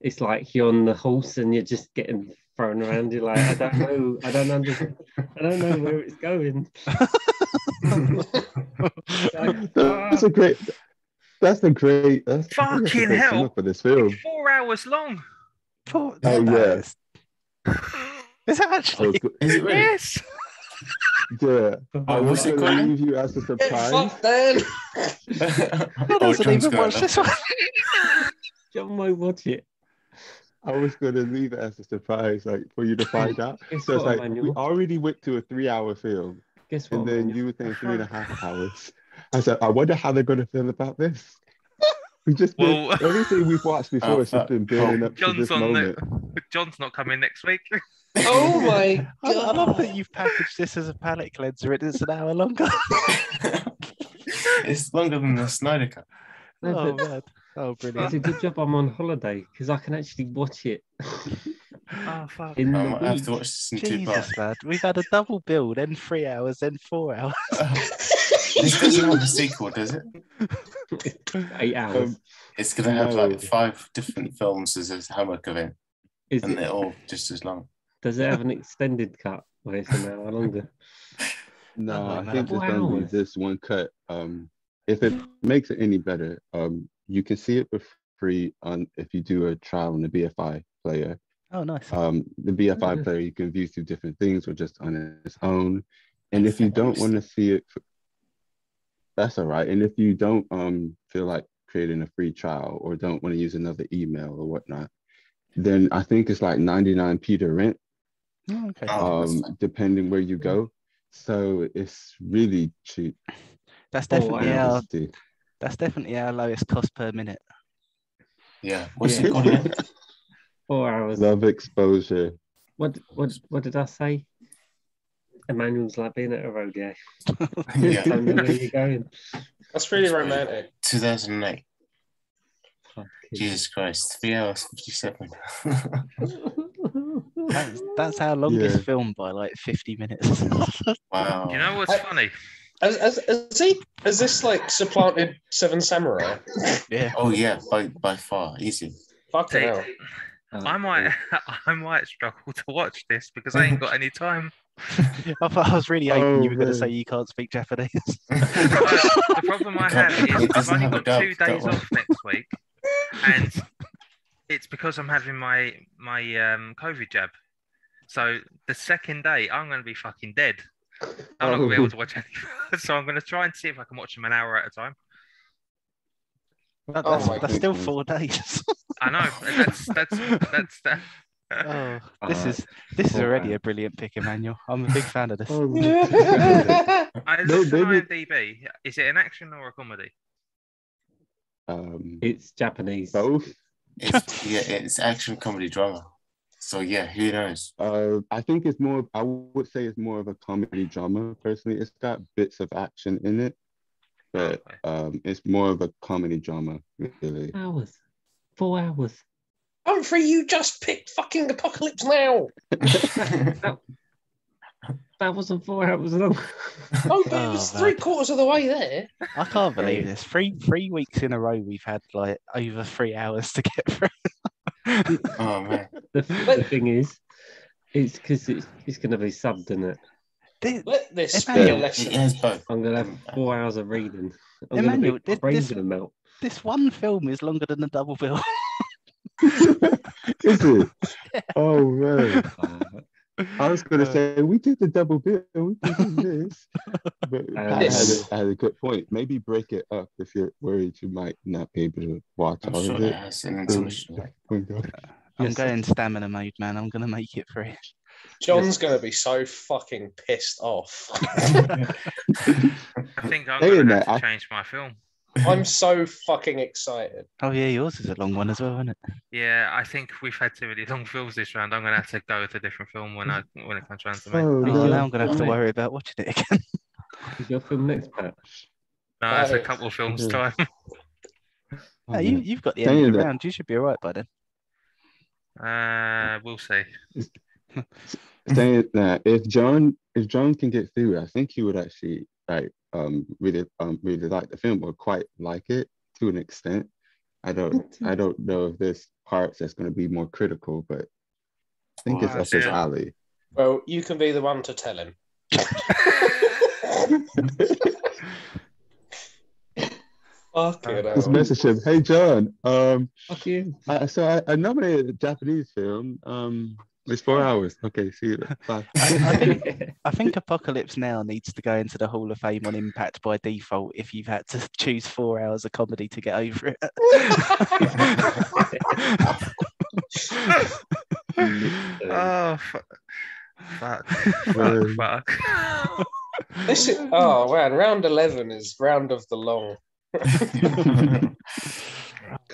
It's like you're on the horse and you're just getting thrown around. You're like, I don't know, I don't understand, I don't know where it's going. That's a great. That's a great. Fucking hell! For this film. It's 4 hours long. Oh yeah. Is it actually? Is it really? Yes. Yeah. I was what's it going to called? leave you as a surprise. Fuck then. Who doesn't even watch this one? John won't watch it. I was going to leave it as a surprise, like for you to find out. Guess So it's what, like Emmanuel? we already went to a 3-hour film, Guess what? and then Emmanuel? you were saying 3.5 hours. I said, I wonder how they're going to feel about this. We just been, Well- everything we've watched before has just been building up to this moment. John's not coming next week. Oh my I god. love that you've packaged this as a palate cleanser. It is an hour longer. It's longer than the Snyder Cut. Oh man. Oh, It's brilliant. a good job I'm on holiday because I can actually watch it. Oh fuck. In I the might have week. to watch this in 2 parts. Jesus, man. We've had a double bill, then 3 hours, then 4 hours. This doesn't have a sequel, does it? 8 hours. It's going to have No. like 5 different films as a homework event, Is and it, they're all just as long. does it have an extended cut where it's an hour longer? No, Oh, I man. think it's 4 going to be hours. this one cut. If it makes it any better, you can see it for free on if you do a trial on the BFI player. Oh, nice. The BFI player, you can view through different things or just on its own. And if you don't want to see it, that's all right. And if you don't feel like creating a free trial or don't want to use another email or whatnot, then I think it's like 99p to rent, Oh, okay. depending where you go. So it's really cheap. That's Oh, definitely wow. our Honesty. that's definitely our lowest cost per minute. Yeah. What's Yeah. it called again? 4 hours. Love exposure. What did I say? Emmanuel's like being at a rodeo. Yeah. Don't know where you're going. That's really romantic. 2008. Fucking- Jesus Christ. 3 hours 57. That's our longest Yeah. film by like 50 minutes. Wow. You know what's funny? Has this like supplanted Seven Samurai? Yeah. Oh yeah, by far, easy. Fucking See, hell. I might struggle to watch this because I ain't got any time. I was really hoping Oh, you were going to man. say you can't speak Japanese. The problem I have It is I've doesn't only have a got 2 dub, that days one. off next week, and it's because I'm having my COVID jab. So the second day, I'm going to be fucking dead. I'm not going to be able to watch any. So I'm going to try and see if I can watch them an hour at a time. That's, Oh my that's still goodness. 4 days. I know. That's that. Oh, this is already a brilliant pick, Emmanuel. I'm a big fan of this. Oh, I No, looked at maybe- IMDb. Is it an action or a comedy? It's Japanese. both. It's action comedy drama. So yeah, who knows? I think it's more. I would say it's more of a comedy drama. Personally, it's got bits of action in it, but it's more of a comedy drama. Really. Hours. 4 hours. Humphrey, you just picked fucking Apocalypse Now. That wasn't 4 hours long. Oh, but it was Oh, three man. quarters of the way there. I can't believe this. Three weeks in a row, we've had like over 3 hours to get through. Oh man. The thing is, it's because it's going to be subbed, isn't it? Let this be Emmanuel, a lesson. It has both. I'm going to have 4 hours of reading. I'm going Emmanuel, to be, my brain's this- going to melt. This one film is longer than a double bill. Is it? Oh man. Uh, I was gonna say we did the double bit and we did this, but Pat Yes. had a good point. Maybe break it up if you're worried you might not be able to watch I'm all sure of it it. has an intermission. Window. I'm Yes. going stamina mode, man. I'm going to make it free. John's going to be so fucking pissed off. I think I'm Saying going to that, have to I- change my film. I'm so fucking excited. Oh, yeah, yours is a long one as well, isn't it? Yeah, I think we've had too many long films this round. I'm going to have to go with a different film when it comes round to me. Oh, Oh, no. now I'm going to have to Mate. worry about watching it again. Is your film next, Pat? No, it's a Right. couple of films Yeah. time. No, you've got the end Saying of the that- round. You should be all right by then. We'll see. saying that if John can get through, I think he would actually really like the film or quite like it to an extent. I don't know if there's parts that's going to be more critical, but I think it's up his alley. Well, you can be the one to tell him. Just message him. Hey John, fuck you. So I nominated a Japanese film. It's 4 hours. Okay, see you. Bye. I think Apocalypse Now needs to go into the Hall of Fame on Impact by default if you've had to choose 4 hours of comedy to get over it. Oh, fuck. Oh man, round 11 is round of the long.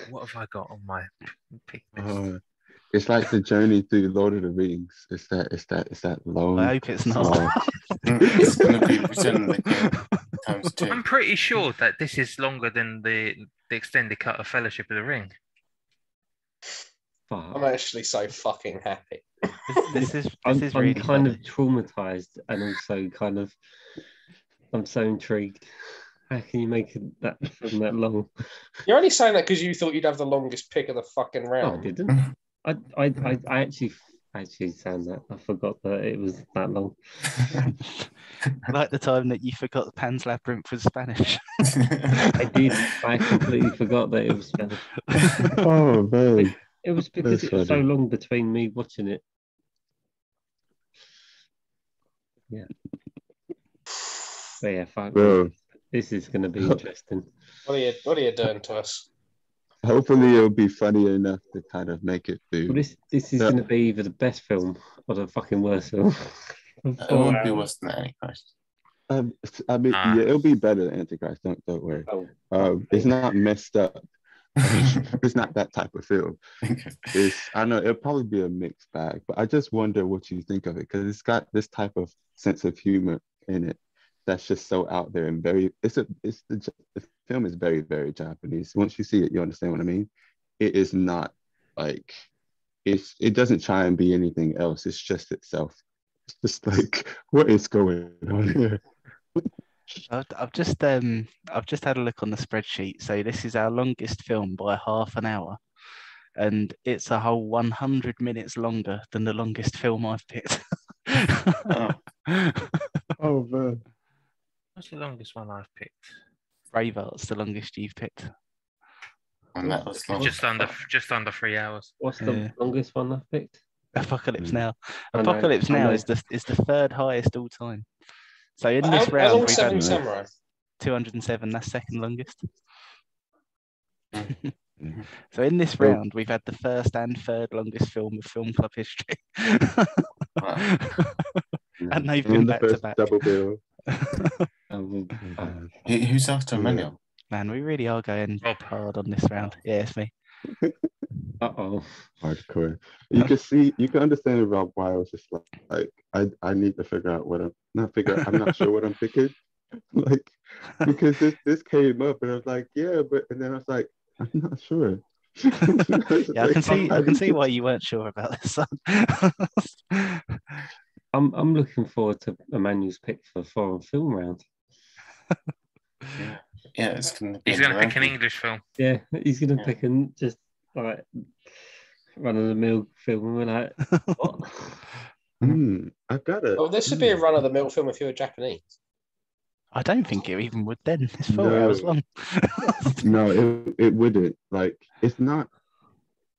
What have I got on my pick list? It's like the journey through Lord of the Rings. It's that long. I hope it's not. It's going to be Return of the King times 2. I'm pretty sure that this is longer than the extended cut of Fellowship of the Ring. I'm actually so fucking happy. This is I'm really kind funny. of traumatized and also kind of I'm so intrigued. How can you make that film that long? You're only saying that because you thought you'd have the longest pick of the fucking No, round. I didn't. I actually found that. I forgot that it was that long. Like the time that you forgot Pan's Labyrinth was Spanish. I did. I completely forgot that it was Spanish. Oh man. It was because That's it was so funny. long between me watching it. Yeah. But yeah, fuck. Bro. This is going to be interesting. What are you doing to us? Hopefully it'll be funny enough to kind of make it through. Well, this is going to be either the best film or the fucking worst film. It won't be worse than Antichrist. I mean, yeah, it'll be better than Antichrist. Don't worry. It's not messed up. It's not that type of film. I know it'll probably be a mixed bag, but I just wonder what you think of it because it's got this type of sense of humor in it that's just so out there and very. The film is very, very Japanese. Once you see it, you understand what I mean. It is not like it doesn't try and be anything else. It's just itself. It's just like what is going on here. I've just had a look on the spreadsheet. So this is our longest film by half an hour, and it's a whole 100 minutes longer than the longest film I've picked. Oh man, What's the longest one I've picked? Braveheart's the longest you've picked. And that was long. Just under 3 hours. What's the longest one I've picked? Apocalypse Now. I know, Apocalypse I Now know. is the third highest all time. So in this How round, long we've Seven had Samurai? 207. That's second longest. So in this round, we've had the first and third longest film of Film Club history. And they've been back to back. Double bill. Who's after Emmanuel? Man, we really are going hard on this round. Yeah, it's me. Hardcore. You can understand Rob why I was just like I need to figure out what I'm not sure what I'm picking. Like because this came up and I was like, yeah, but and then I was like, I'm not sure. Yeah, I can see why you weren't sure about this one. I'm looking forward to Emmanuel's pick for foreign film round. Yeah, it's gonna be. He's going to pick an English film. Yeah, he's going to pick and just like run of the mill film. And we're like, what? I've got it. Oh, this would be a run of the mill film if you were Japanese. I don't think it even would then. It's 4 hours long. No, it wouldn't. Like it's not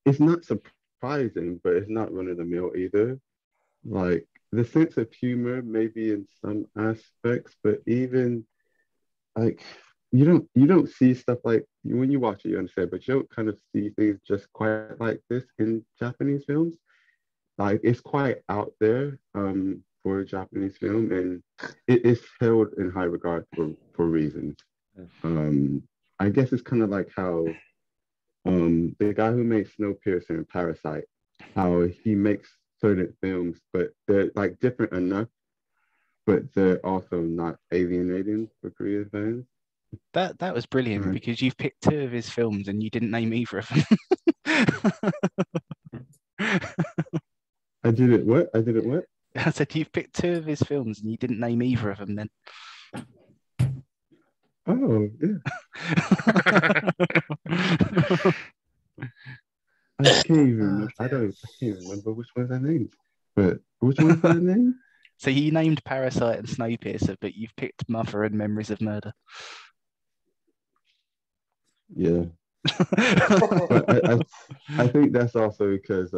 surprising, but it's not run of the mill either. Like the sense of humor maybe in some aspects, but even like you don't see stuff like when you watch it, you understand, but you don't kind of see things just quite like this in Japanese films. Like it's quite out there for a Japanese film, and it is held in high regard for reasons. I guess it's kind of like how the guy who made Snowpiercer and Parasite, how he makes certain films, but they're like different enough, but they're also not alienating for Korean fans. That was brilliant because you've picked 2 of his films and you didn't name either of them. I didn't what? I didn't what? I said you've picked two of his films and you didn't name either of them then. Oh, yeah. I can't even remember which ones I named. But which ones did I name? So you named Parasite and Snowpiercer, but you've picked Mother and Memories of Murder. Yeah. But I think that's also because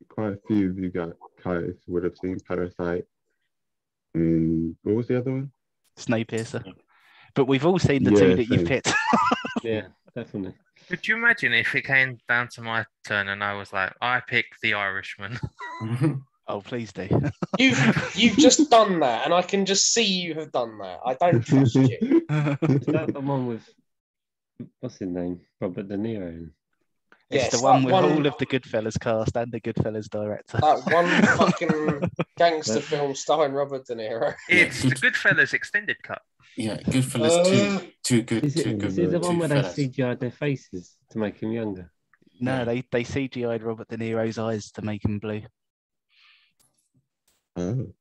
quite a few of you guys would have seen Parasite. And what was the other one? Snowpiercer. But we've all seen the two that you've picked. Yeah, definitely. Could you imagine if it came down to my turn and I was like, I picked The Irishman? Oh, please do. You've just done that, and I can just see you have done that. I don't trust you. Is that the one with what's his name? Robert De Niro. It's Yes, the one that with one- all of the Goodfellas cast and the Goodfellas director. That one fucking gangster film starring Robert De Niro. It's the Goodfellas extended cut. Yeah, Goodfellas too good. Is it the one where they CGI'd their faces to make him younger? No, they CGI'd Robert De Niro's eyes to make him blue. Oh.